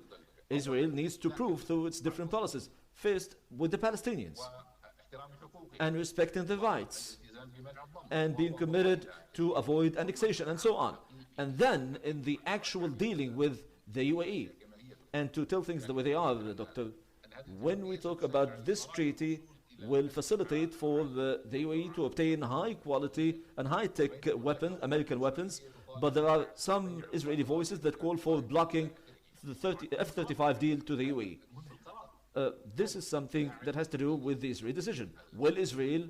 Israel needs to prove through its different policies, first with the Palestinians, and respecting their rights, and being committed to avoid annexation, and so on. And then in the actual dealing with the UAE, and to tell things the way they are, Doctor, when we talk about this treaty will facilitate for the UAE to obtain high quality and high-tech American weapons, but there are some Israeli voices that call for blocking the F-35 deal to the UAE. This is something that has to do with the Israeli decision. Will Israel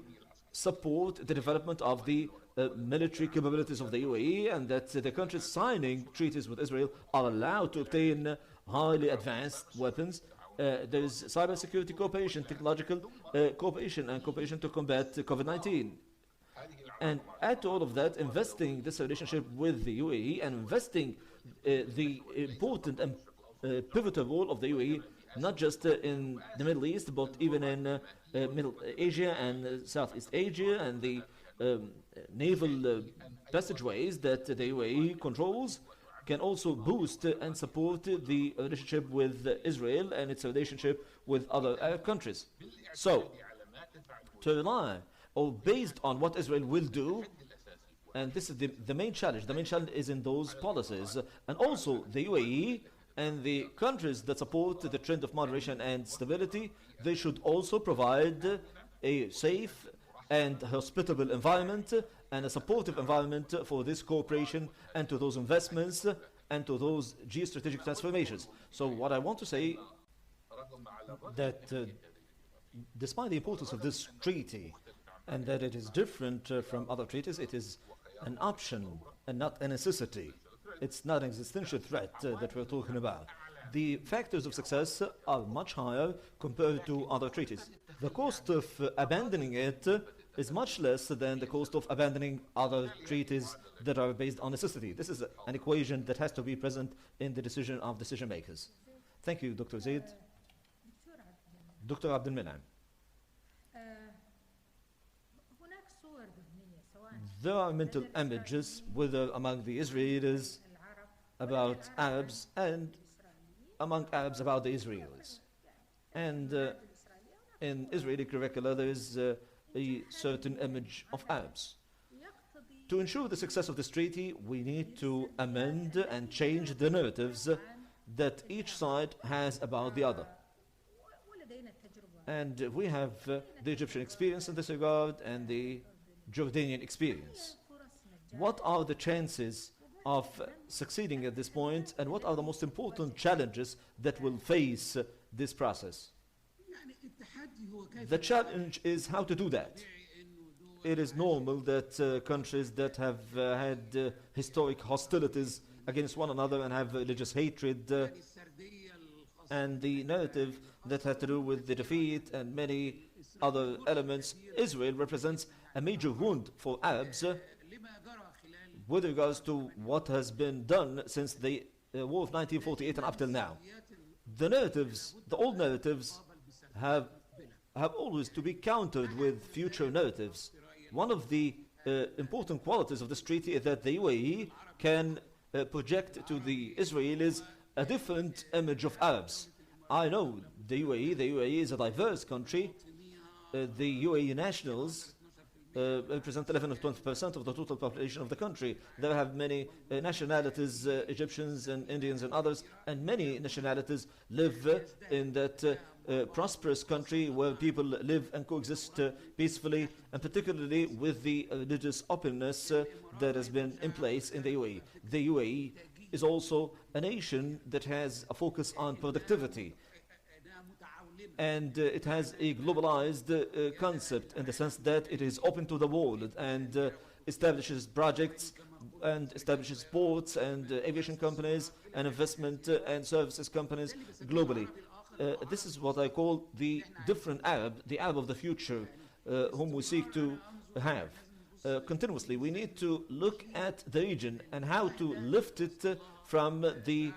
support the development of the military capabilities of the UAE, and that the countries signing treaties with Israel are allowed to obtain highly advanced weapons? There is cybersecurity cooperation, technological cooperation, and cooperation to combat COVID-19. And add to all of that, investing this relationship with the UAE and investing the important and pivotal role of the UAE, not just in the Middle East, but even in Middle Asia and Southeast Asia, and the naval passageways that the UAE controls can also boost and support the relationship with Israel and its relationship with other Arab countries. So, to rely or based on what Israel will do, and this is the main challenge. The main challenge is in those policies. And also the UAE and the countries that support the trend of moderation and stability, they should also provide a safe and hospitable environment and a supportive environment for this cooperation and to those investments and to those geostrategic transformations. So what I want to say that despite the importance of this treaty and that it is different from other treaties, it is an option and not a necessity. It's not an existential threat that we're talking about. The factors of success are much higher compared to other treaties. The cost of abandoning it is much less than the cost of abandoning other treaties that are based on necessity. This is an equation that has to be present in the decision of decision makers. Thank you, Dr. Zaid. Dr. Abdel Menam. There are mental images, whether among the Israelis about Arabs and among Arabs about the Israelis. And in Israeli curricula, there is a certain image of Arabs. To ensure the success of this treaty, we need to amend and change the narratives that each side has about the other. And we have the Egyptian experience in this regard and the Jordanian experience. What are the chances of succeeding at this point, and what are the most important challenges that will face this process? The challenge is how to do that. It is normal that countries that have had historic hostilities against one another and have religious hatred and the narrative that had to do with the defeat and many other elements, Israel represents a major wound for Arabs with regards to what has been done since the war of 1948 and up till now. The narratives, the old narratives, have always to be countered with future narratives. One of the important qualities of this treaty is that the UAE can project to the Israelis a different image of Arabs. I know the UAE is a diverse country. The UAE nationals represent 11 or 20% of the total population of the country. There have many nationalities, Egyptians and Indians and others, and many nationalities live in that prosperous country where people live and coexist peacefully, and particularly with the religious openness that has been in place in the UAE. The UAE is also a nation that has a focus on productivity. And it has a globalized concept in the sense that it is open to the world and establishes projects and establishes ports and aviation companies and investment and services companies globally. This is what I call the different Arab, the Arab of the future, whom we seek to have. Continuously, we need to look at the region and how to lift it from the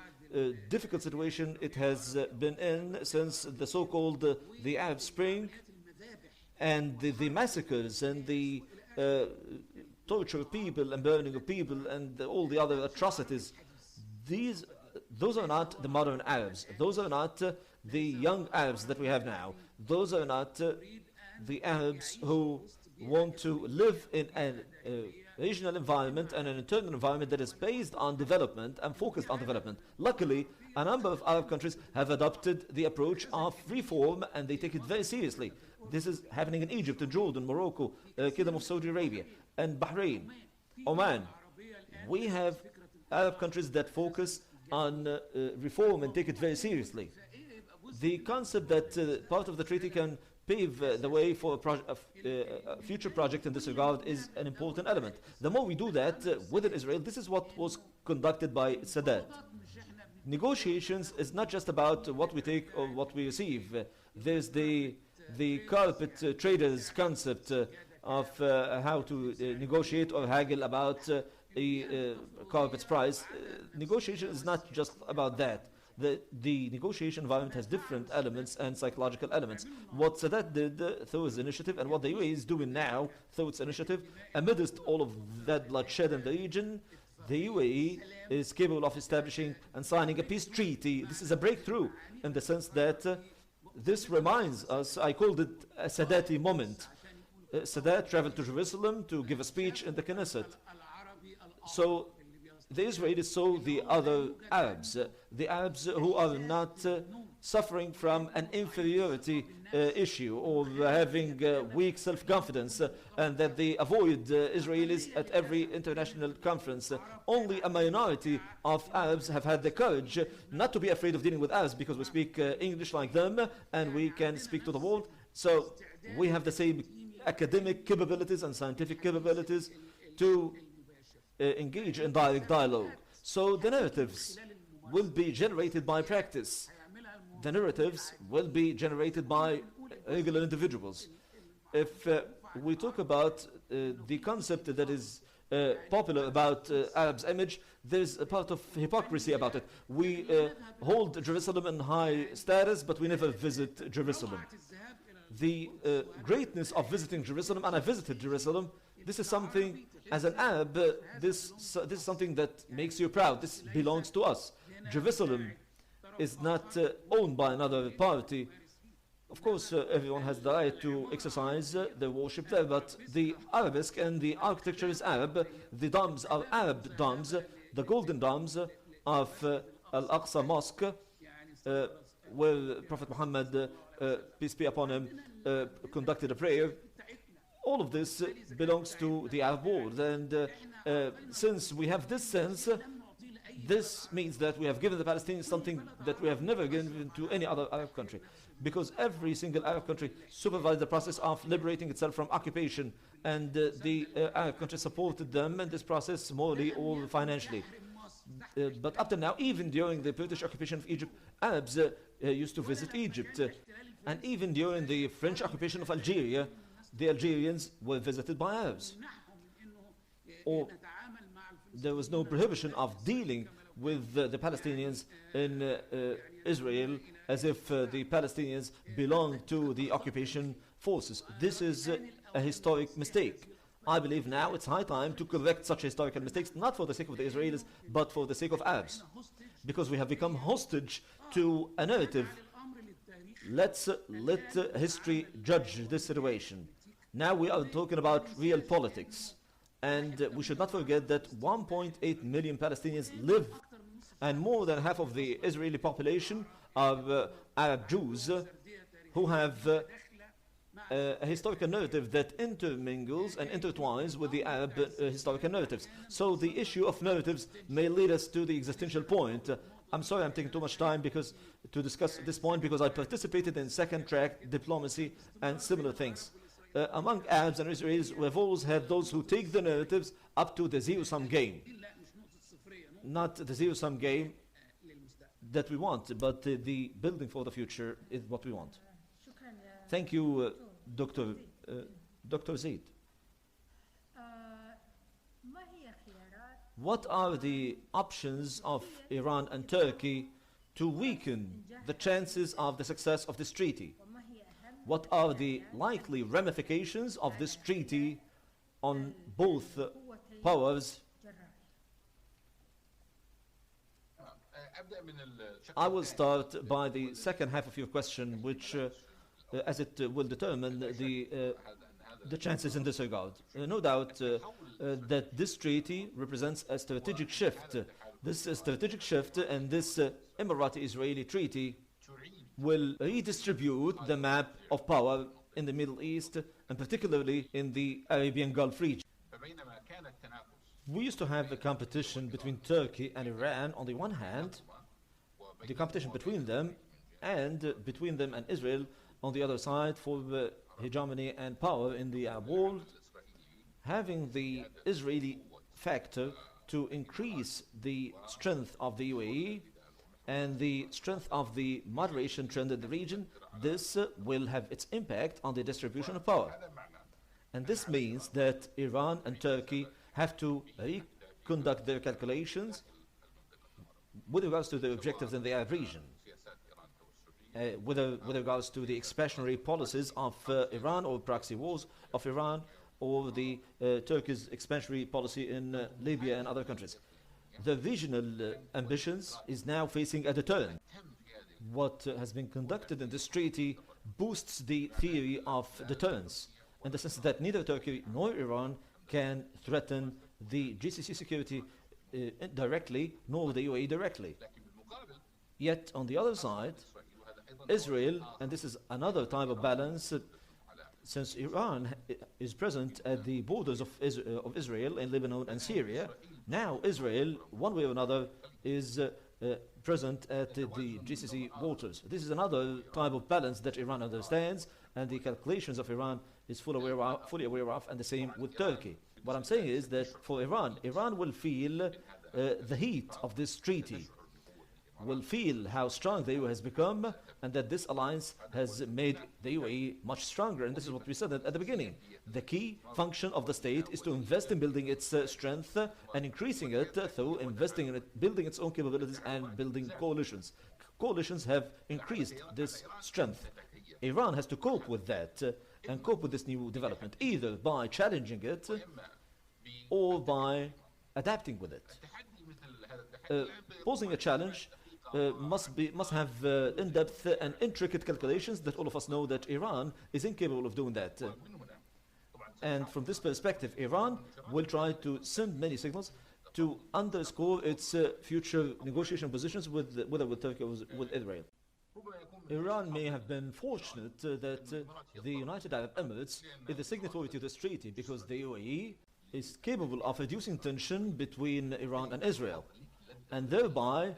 difficult situation it has been in since the so-called the Arab Spring and the massacres and the torture of people and burning of people and all the other atrocities. Those are not the modern Arabs. Those are not the young Arabs that we have now. Those are not the Arabs who want to live in a regional environment and an internal environment that is based on development and focused on development. Luckily, a number of Arab countries have adopted the approach of reform and they take it very seriously. This is happening in Egypt, in Jordan, Morocco, Kingdom of Saudi Arabia, and Bahrain, Oman. We have Arab countries that focus on reform and take it very seriously. The concept that part of the treaty can pave the way for a future project in this regard is an important element. The more we do that within Israel, this is what was conducted by Sadat. Negotiations is not just about what we take or what we receive. There's the carpet traders concept of how to negotiate or haggle about a carpet's price. Negotiation is not just about that. The negotiation environment has different elements and psychological elements. What Sadat did through his initiative and what the UAE is doing now through its initiative, amidst all of that bloodshed in the region, the UAE is capable of establishing and signing a peace treaty. This is a breakthrough in the sense that this reminds us, I called it a Sadati moment. Sadat traveled to Jerusalem to give a speech in the Knesset. So the Israelis saw the other Arabs, the Arabs who are not suffering from an inferiority issue or having weak self-confidence, and that they avoid Israelis at every international conference. Only a minority of Arabs have had the courage not to be afraid of dealing with Arabs because we speak English like them and we can speak to the world. So we have the same academic capabilities and scientific capabilities to engage in direct dialogue. So the narratives will be generated by practice. The narratives will be generated by regular individuals. If we talk about the concept that is popular about Arabs' image, there's a part of hypocrisy about it. We hold Jerusalem in high status, but we never visit Jerusalem. The greatness of visiting Jerusalem, and I visited Jerusalem, this is something, as an Arab, this is something that makes you proud. This belongs to us. Jerusalem is not owned by another party. Of course, everyone has the right to exercise their worship there, but the arabesque and the architecture is Arab. The domes are Arab domes, the golden domes of Al-Aqsa Mosque, where Prophet Muhammad, peace be upon him, conducted a prayer. All of this belongs to the Arab world, and since we have this sense, this means that we have given the Palestinians something that we have never given to any other Arab country, because every single Arab country supervised the process of liberating itself from occupation, and the Arab countries supported them in this process morally or financially. But up to now, even during the British occupation of Egypt, Arabs used to visit Egypt, and even during the French occupation of Algeria, the Algerians were visited by Arabs. Or there was no prohibition of dealing with the Palestinians in Israel as if the Palestinians belong to the occupation forces. This is a historic mistake. I believe now it's high time to correct such historical mistakes, not for the sake of the Israelis, but for the sake of Arabs. Because we have become hostage to a narrative. Let history judge this situation. Now we are talking about real politics. And we should not forget that 1.8 million Palestinians live, and more than half of the Israeli population are Arab Jews who have a historical narrative that intermingles and intertwines with the Arab historical narratives. So the issue of narratives may lead us to the existential point. I'm sorry I'm taking too much time to discuss this point, because I participated in second track diplomacy and similar things. Among Arabs and Israelis, we have always had those who take the narratives up to the zero-sum game. Not the zero-sum game that we want, but the building for the future is what we want. Thank you, Dr. Zaid. What are the options of Iran and Turkey to weaken the chances of the success of this treaty? What are the likely ramifications of this treaty on both powers? I will start by the second half of your question, which, as it will determine the chances in this regard. No doubt that this treaty represents a strategic shift. This strategic shift and this Emirati-Israeli treaty will redistribute the map of power in the Middle East, and particularly in the Arabian Gulf region. We used to have a competition between Turkey and Iran on the one hand, the competition between them and Israel on the other side for hegemony and power in the Arab world, having the Israeli factor to increase the strength of the UAE and the strength of the moderation trend in the region. This will have its impact on the distribution of power. And this means that Iran and Turkey have to conduct their calculations with regards to the objectives in the Arab region, with regards to the expansionary policies of Iran or proxy wars of Iran, or the Turkey's expansionary policy in Libya and other countries. The regional ambitions is now facing a deterrent. What has been conducted in this treaty boosts the theory of deterrence, in the sense that neither Turkey nor Iran can threaten the GCC security directly, nor the UAE directly. Yet, on the other side, Israel, and this is another type of balance, since Iran is present at the borders of Israel in Lebanon and Syria, now Israel, one way or another, is present at the GCC waters. This is another type of balance that Iran understands, and the calculations of Iran is fully aware of, and the same with Turkey. What I'm saying is that for Iran will feel the heat of this treaty, will feel how strong the UAE has become, and that this alliance has made the UAE much stronger. And this is what we said at the beginning. The key function of the state is to invest in building its strength and increasing it through investing in it, building its own capabilities and building coalitions. Coalitions have increased this strength. Iran has to cope with that and cope with this new development, either by challenging it or by adapting with it. Posing a challenge must have in-depth and intricate calculations that all of us know that Iran is incapable of doing that. And from this perspective, Iran will try to send many signals to underscore its future negotiation positions whether with Turkey or with Israel. Iran may have been fortunate that the United Arab Emirates is the signatory to this treaty, because the UAE is capable of reducing tension between Iran and Israel, and thereby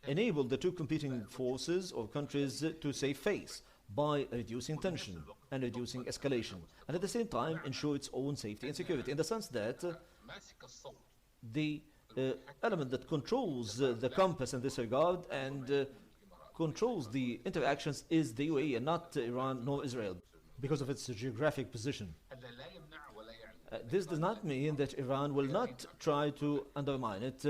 enable the two competing forces or countries to save face by reducing tension and reducing escalation, and at the same time ensure its own safety and security, in the sense that the element that controls the compass in this regard and controls the interactions is the UAE and not Iran nor Israel, because of its geographic position. This does not mean that Iran will not try to undermine it.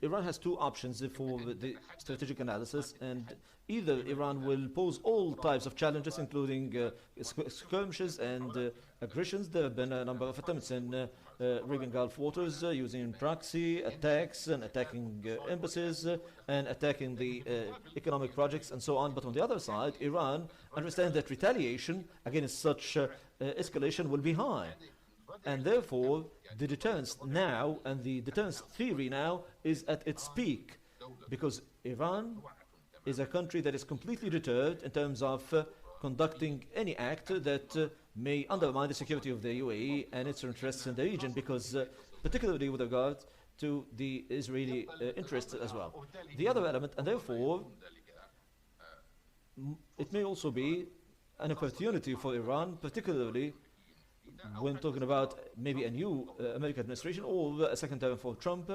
Iran has two options for the strategic analysis, and either Iran will pose all types of challenges, including skirmishes and aggressions. There have been a number of attempts in Arabian Gulf waters using proxy attacks and attacking embassies and attacking the economic projects and so on. But on the other side, Iran understands that retaliation against such escalation will be high. And therefore, the deterrence now and the deterrence theory now is at its peak, because Iran is a country that is completely deterred in terms of conducting any act that may undermine the security of the UAE and its interests in the region, because particularly with regard to the Israeli interests as well. The other element, and therefore, it may also be an opportunity for Iran, particularly when talking about maybe a new American administration or a second term for Trump.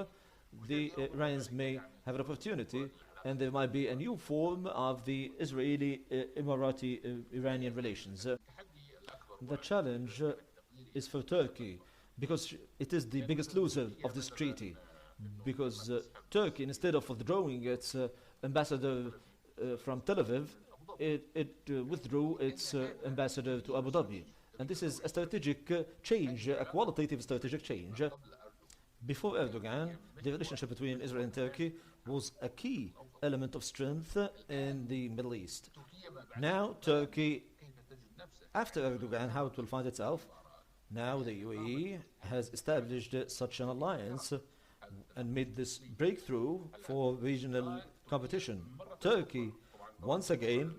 The Iranians may have an opportunity, and there might be a new form of the Israeli-Emirati-Iranian relations. The challenge is for Turkey, because it is the biggest loser of this treaty, because Turkey, instead of withdrawing its ambassador from Tel Aviv, it withdrew its ambassador to Abu Dhabi. And this is a strategic change, a qualitative strategic change. Before Erdogan, the relationship between Israel and Turkey was a key element of strength in the Middle East. Now, Turkey, after Erdogan, how it will find itself? Now the UAE has established such an alliance and made this breakthrough for regional competition. Turkey, once again,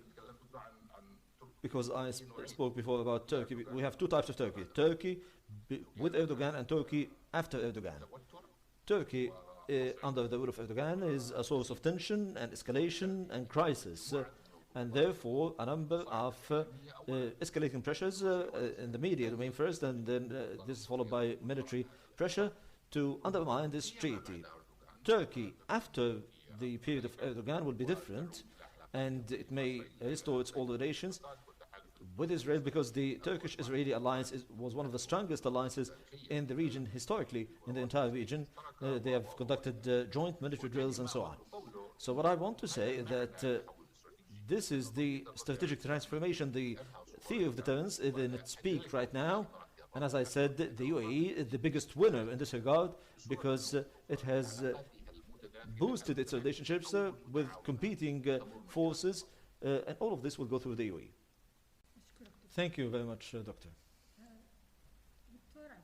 because I spoke before about Turkey, we have two types of Turkey. Turkey with Erdogan and Turkey after Erdogan. Turkey under the rule of Erdogan is a source of tension and escalation and crisis, and therefore a number of escalating pressures in the media domain first, and then this is followed by military pressure to undermine this treaty. Turkey after the period of Erdogan will be different, and it may restore its old relations with Israel, because the Turkish-Israeli alliance was one of the strongest alliances in the region historically, in the entire region. They have conducted joint military drills and so on. So what I want to say is that this is the strategic transformation, the theory of deterrence is in its peak right now. And as I said, the UAE is the biggest winner in this regard because it has boosted its relationships with competing forces, and all of this will go through the UAE. Thank you very much, Doctor.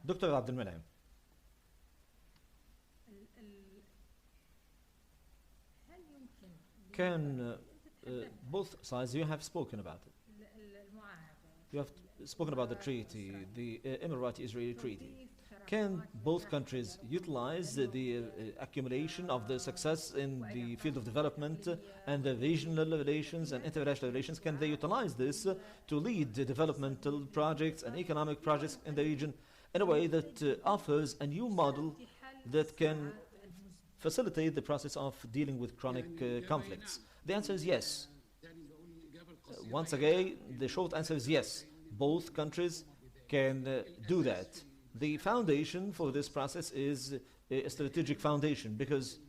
Dr. Abdel Menaim. Can both sides, you have spoken about it. You have spoken about the treaty, the Emirati-Israeli treaty. Can both countries utilize the accumulation of the success in the field of development and the regional relations and international relations? Can they utilize this to lead the developmental projects and economic projects in the region in a way that offers a new model that can facilitate the process of dealing with chronic conflicts? The answer is yes. Once again, the short answer is yes. Both countries can do that. The foundation for this process is a strategic foundation because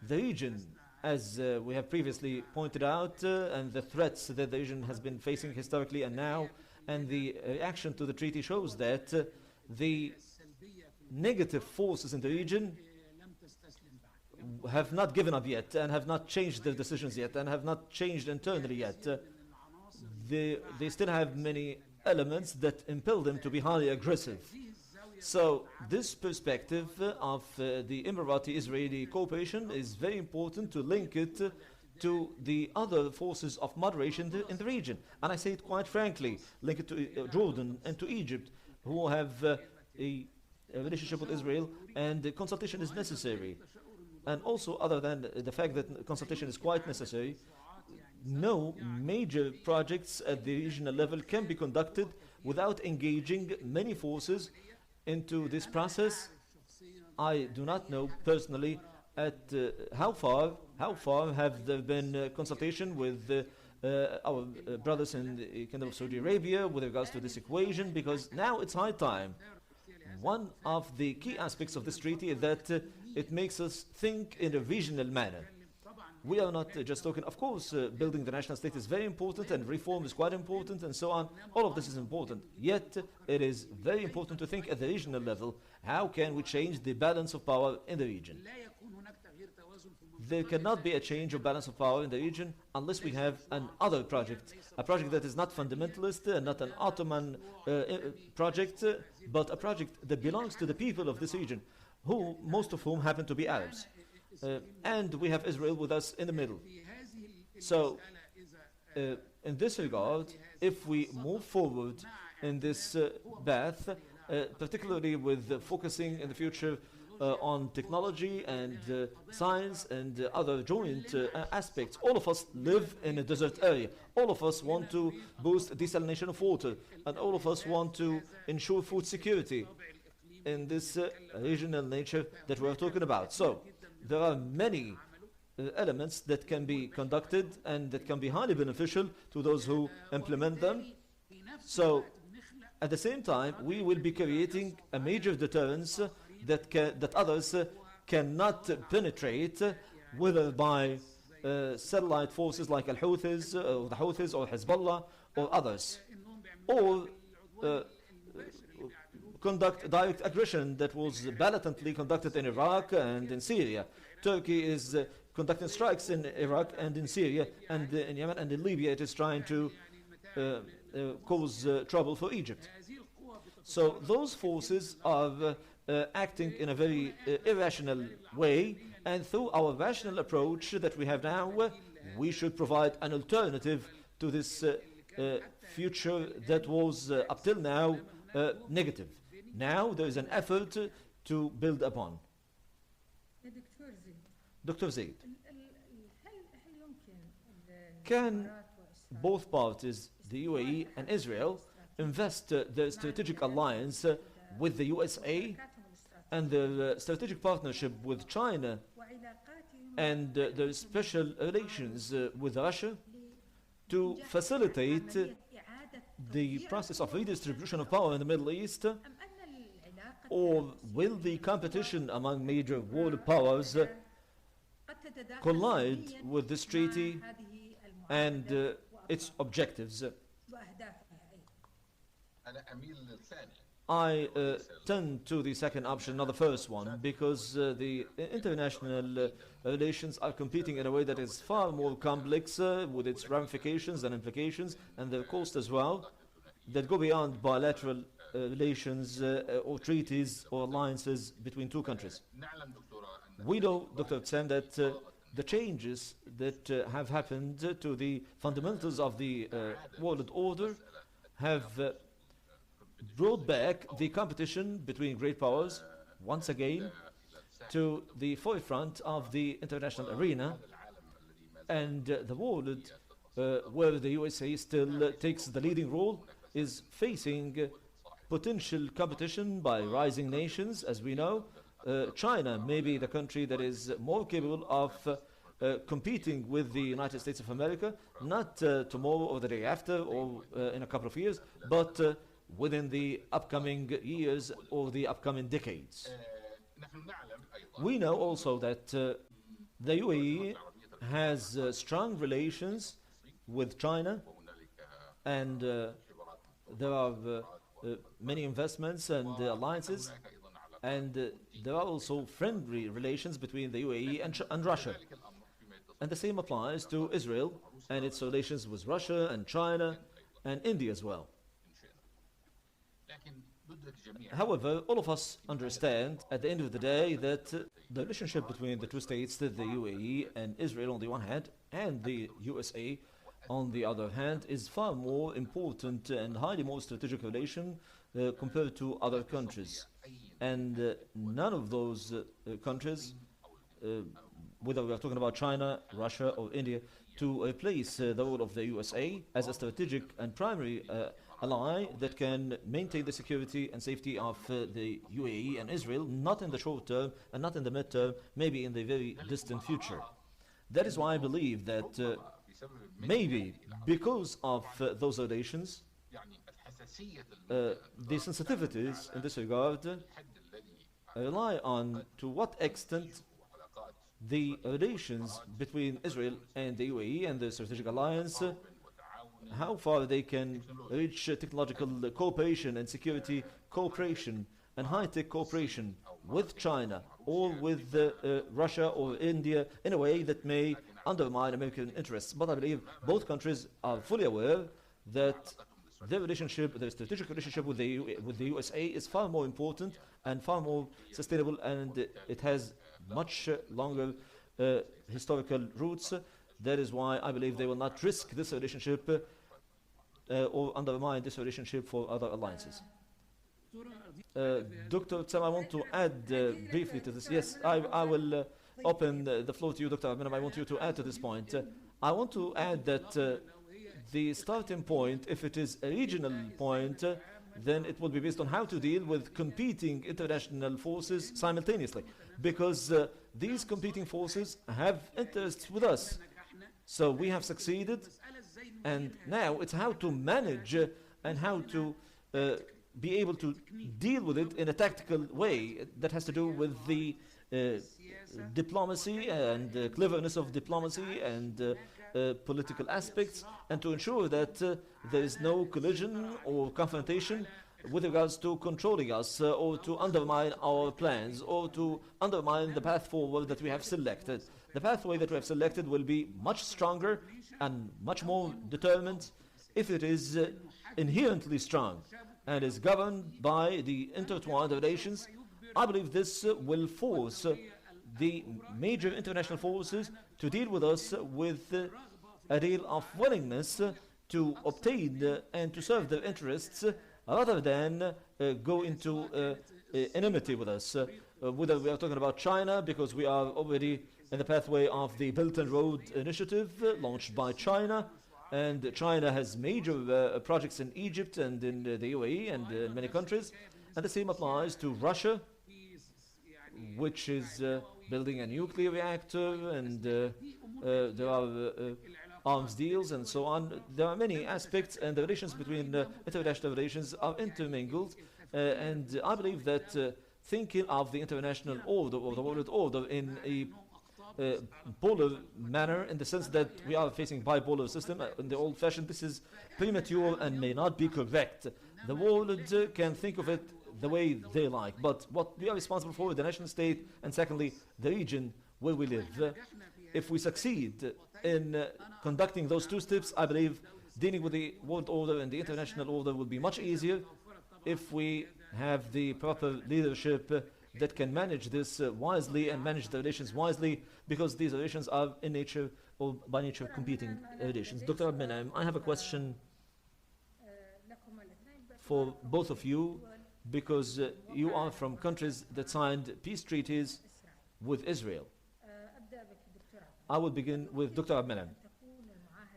the region, as we have previously pointed out, and the threats that the region has been facing historically and now, and the reaction to the treaty shows that the negative forces in the region have not given up yet and have not changed their decisions yet and have not changed internally yet. They still have many elements that impel them to be highly aggressive. So this perspective of the Emirati-Israeli cooperation is very important to link it to the other forces of moderation in the region. And I say it quite frankly, link it to Jordan and to Egypt, who have a relationship with Israel, and the consultation is necessary. And also, other than the fact that consultation is quite necessary, no major projects at the regional level can be conducted without engaging many forces into this process. I do not know personally at how far have there been consultation with our brothers in the Kingdom of Saudi Arabia with regards to this equation, because now it's high time. One of the key aspects of this treaty is that it makes us think in a regional manner. We are not just talking, of course, building the national state is very important and reform is quite important and so on. All of this is important. Yet, it is very important to think at the regional level, how can we change the balance of power in the region? There cannot be a change of balance of power in the region unless we have another project, a project that is not fundamentalist, not an Ottoman project, but a project that belongs to the people of this region, who most of whom happen to be Arabs. And we have Israel with us in the middle. So, in this regard, if we move forward in this path, particularly with focusing in the future on technology and science and other joint aspects, all of us live in a desert area. All of us want to boost desalination of water, and all of us want to ensure food security in this regional nature that we are talking about. So, there are many elements that can be conducted and that can be highly beneficial to those who implement them. So, at the same time, we will be creating a major deterrence that others cannot penetrate, whether by satellite forces like Al-Houthis, or the Houthis, or Hezbollah, or others, or conduct direct aggression that was blatantly conducted in Iraq and in Syria. Turkey is conducting strikes in Iraq and in Syria and in Yemen and in Libya. It is trying to cause trouble for Egypt. So those forces are acting in a very irrational way, and through our rational approach that we have now, we should provide an alternative to this future that was up till now negative. Now there is an effort to build upon. Dr. Zaid, can both parties, the UAE and Israel, invest their strategic alliance with the USA and their strategic partnership with China and their special relations with Russia to facilitate the process of redistribution of power in the Middle East, أم أن العلاقة or will the competition among major world powers قد تتداخل collide سلبياً with this مع treaty هذه and المعاهدة its objectives? وأهدافها أيضاً. أنا أميل للثاني. I tend to the second option, not the first one, because the international relations are competing in a way that is far more complex with its ramifications and implications and their cost as well, that go beyond bilateral relations or treaties or alliances between two countries. نعلم دكتورة أن We know, Dr. Tsem, that the changes that have happened to the fundamentals of the world order have brought back the competition between great powers once again to the forefront of the international arena, and the world where the USA still takes the leading role is facing potential competition by rising nations, as we know. China may be the country that is more capable of competing with the United States of America, not tomorrow or the day after or in a couple of years, but within the upcoming years or the upcoming decades. نحن نعلم أيضا We know also that the UAE has strong relations with China, and there are many investments and alliances, and there are also friendly relations between the UAE and Russia. And the same applies to Israel and its relations with Russia and China and India as well. لكن ندرك جميعا However, all of us understand at the end of the day that the relationship between the two states, the UAE and Israel on the one hand, and the USA on the other hand, is far more important and highly more strategic relation compared to other countries. And none of those countries, whether we are talking about China, Russia, or India, to replace the role of the USA as a strategic and primary ally that can maintain the security and safety of the UAE and Israel, not in the short term and not in the mid-term, maybe in the very distant future. That is why I believe that بسبب maybe because of those relations, يعني الحساسية the sensitivities in this regard الحد الذي rely on to what extent وعلاقات the relations between Israel and the UAE and the strategic alliance, وتعاون how far they can reach technological cooperation and security cooperation and high-tech cooperation with China or with Russia or India in a way that may undermine American interests. But I believe both countries are fully aware that their relationship, their strategic relationship with the USA is far more important and far more sustainable, and it has much longer historical roots. That is why I believe they will not risk this relationship or undermine this relationship for other alliances. Dr. Tsam, I want to add briefly to this. Yes, I will open the floor to you, Dr. Abinam. I want you to add to this point. I want to add that the starting point, if it is a regional point, then it will be based on how to deal with competing international forces simultaneously, because these competing forces have interests with us. So we have succeeded, and now it's how to manage and how to be able to deal with it in a tactical way that has to do with the diplomacy and cleverness of diplomacy and political aspects, and to ensure that there is no collision or confrontation with regards to controlling us or to undermine our plans or to undermine the path forward that we have selected. The pathway that we have selected will be much stronger and much more determined if it is inherently strong and is governed by the intertwined relations. I believe this will force the major international forces to deal with us with a deal of willingness to obtain and to serve their interests rather than go into enmity with us. Whether we are talking about China, because we are already in the pathway of the Belt and Road Initiative launched by China, and China has major projects in Egypt and in the UAE and in many countries, and the same applies to Russia, which is building a nuclear reactor, and there are arms deals and so on. There are many aspects, and the relations between international relations are intermingled. And I believe that thinking of the international order or the world order in a polar manner, in the sense that we are facing bipolar system in the old fashioned, this is premature and may not be correct. The world can think of it the way they like, but what we are responsible for is the national state, and secondly the region where we live. If we succeed in conducting those two steps, I believe dealing with the world order and the international order will be much easier if we have the proper leadership that can manage this wisely and manage the relations wisely, because these relations are in nature or by nature competing relations. Dr. Abmenem, I have a question for both of you, because you are from countries that signed peace treaties with Israel. I will begin with Dr. Abmenem.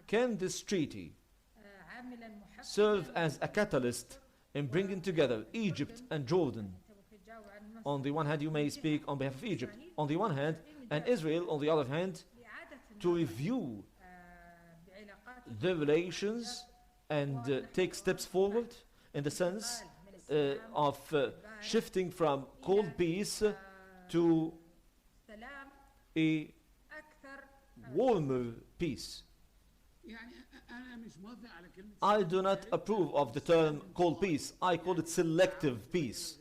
Can this treaty serve as a catalyst in bringing together Egypt and Jordan? On the one hand, you may speak on behalf of Egypt, on the one hand, and Israel, on the other hand, to review the relations and take steps forward in the sense of shifting from cold peace to a warmer peace. I do not approve of the term cold peace. I call it selective peace.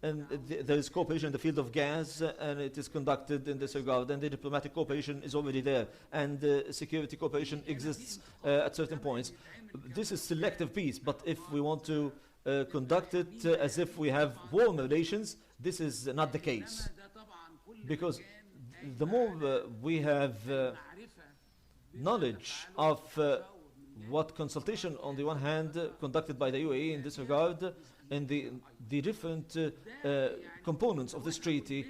And there is cooperation in the field of gas, and it is conducted in this regard, and the diplomatic cooperation is already there, and security cooperation exists at certain points. This is selective peace, but if we want to conduct it as if we have warm relations, this is not the case. Because the more we have knowledge of what consultation on the one hand conducted by the UAE in this regard, and the different components of this treaty,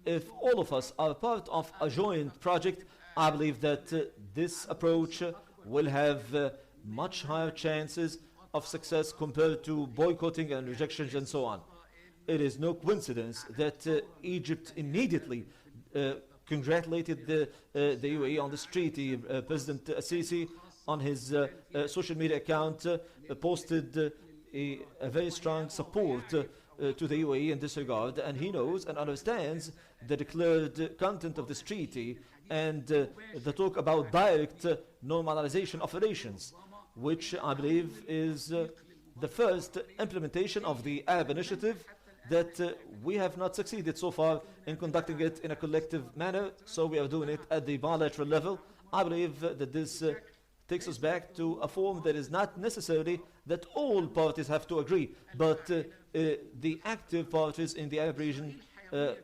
if all of us are part of a joint project, I believe that this approach will have much higher chances of success compared to boycotting and rejections and so on. It is no coincidence that Egypt immediately congratulated the UAE on this treaty. President Sisi on his social media account posted a very strong support to the UAE in this regard, and he knows and understands the declared content of this treaty and the talk about direct normalization of relations, which I believe is the first implementation of the Arab initiative that we have not succeeded so far in conducting it in a collective manner, so we are doing it at the bilateral level. I believe that this takes us back to a form that is not necessarily that all parties have to agree, but the active parties in the Arab region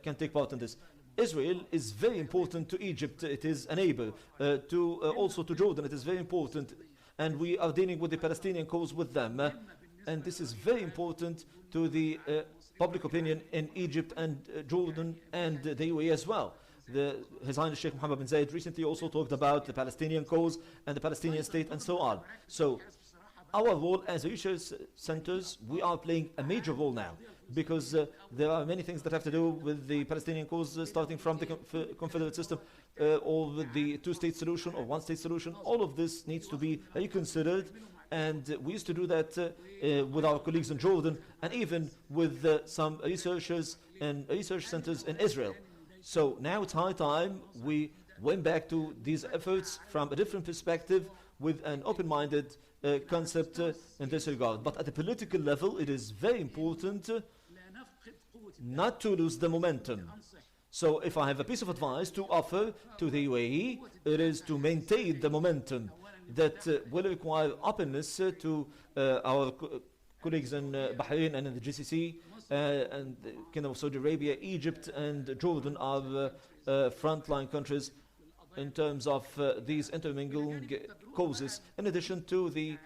can take part in this. Israel is very important to Egypt. It is a neighbor. Also to Jordan, it is very important. And we are dealing with the Palestinian cause with them. And this is very important to the public opinion in Egypt and Jordan and the UAE as well. His Highness Sheikh Mohammed bin Zayed recently also talked about the Palestinian cause and the Palestinian state and so on. So our role as research centers, we are playing a major role now, because there are many things that have to do with the Palestinian cause, starting from the confederate system or with the two-state solution or one-state solution. All of this needs to be reconsidered, and we used to do that with our colleagues in Jordan and even with some researchers and research centers in Israel. So now it's high time we went back to these efforts from a different perspective with an open-minded concept in this regard. But at the political level, it is very important not to lose the momentum. So if I have a piece of advice to offer to the UAE, it is to maintain the momentum that will require openness to our colleagues in Bahrain and in the GCC, and the Kingdom of Saudi Arabia. Egypt and Jordan are frontline countries in terms of these intermingling causes, in addition to the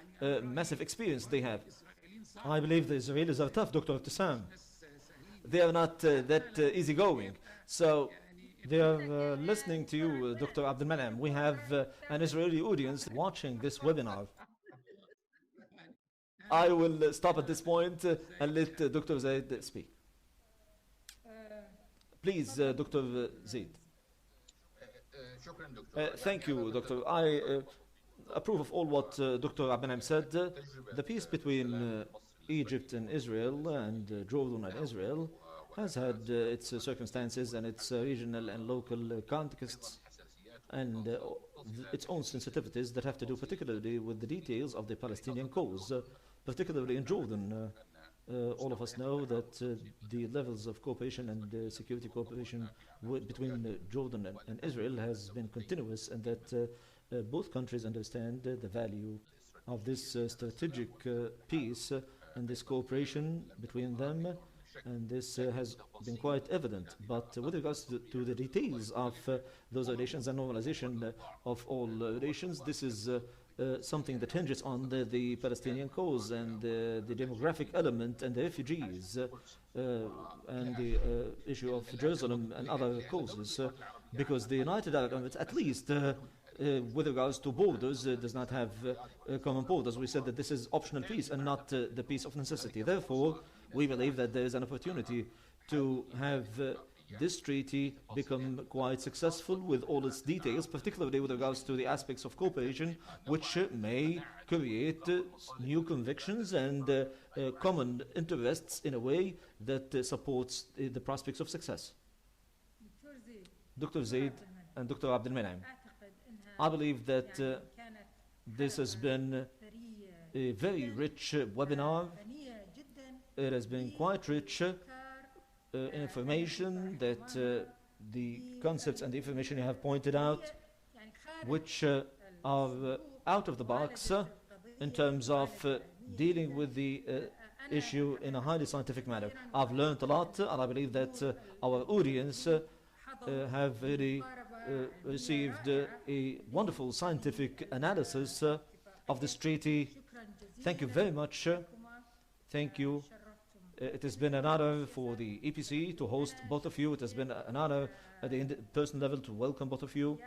massive experience they have. I believe the Israelis are tough, Dr. Tissam. They are not that easygoing. So they are listening to you, Dr. Abdel Manam. We have an Israeli audience watching this webinar. I will stop at this point and let Dr. Zaid speak. Please, Dr. Zaid. شكرا دكتور. Thank you, Doctor. approve of all what Dr. Abdel said. The peace between Egypt and Israel and Jordan and Israel has had its circumstances and its regional and local contexts and its own sensitivities that have to do particularly with the details of the Palestinian cause, particularly in Jordan. All of us know that the levels of cooperation and security cooperation between Jordan and Israel has been continuous, and that both countries understand the value of this strategic peace and this cooperation between them, and this has been quite evident. But with regards to the details of those relations and normalization of all relations, this is something that hinges on the Palestinian cause and the demographic element and the refugees and the issue of Jerusalem and other causes, because the United Arab Emirates, at least with regards to borders, does not have common borders. We said that this is optional peace and not the peace of necessity. Therefore, we believe that there is an opportunity to have this treaty become quite successful with all its details, particularly with regards to the aspects of cooperation, which may create new convictions and common interests in a way that supports the prospects of success. Dr. Zaid and Dr. Abdel Menaim, I believe that this has been a very rich webinar. It has been quite rich information that the concepts and the information you have pointed out, which are out of the box in terms of dealing with the issue in a highly scientific manner. I've learned a lot, and I believe that our audience have really received a wonderful scientific analysis of this treaty. Thank you very much. Thank you. It has been an honor for the EPC to host both of you. It has been an honor at the personal level to welcome both of you.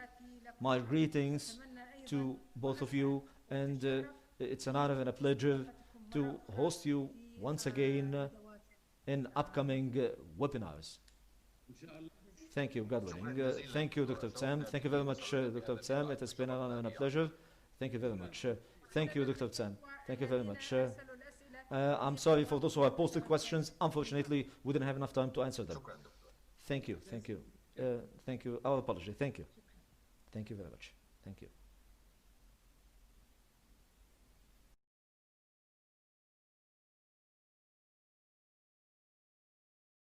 My greetings to both of you, and it's an honor and a pleasure to host you once again in upcoming webinars. Thank you, God willing. Thank you, Dr. Tsam. Thank you very much, Dr. Tsam. It has been an honor and a pleasure. Thank you very much. Thank you, Dr. Tsam. Thank you very much. I'm sorry for those who have posted questions. Unfortunately, we didn't have enough time to answer them. Thank you. Thank you. Thank you. Our apology. Thank you. Thank you very much. Thank you.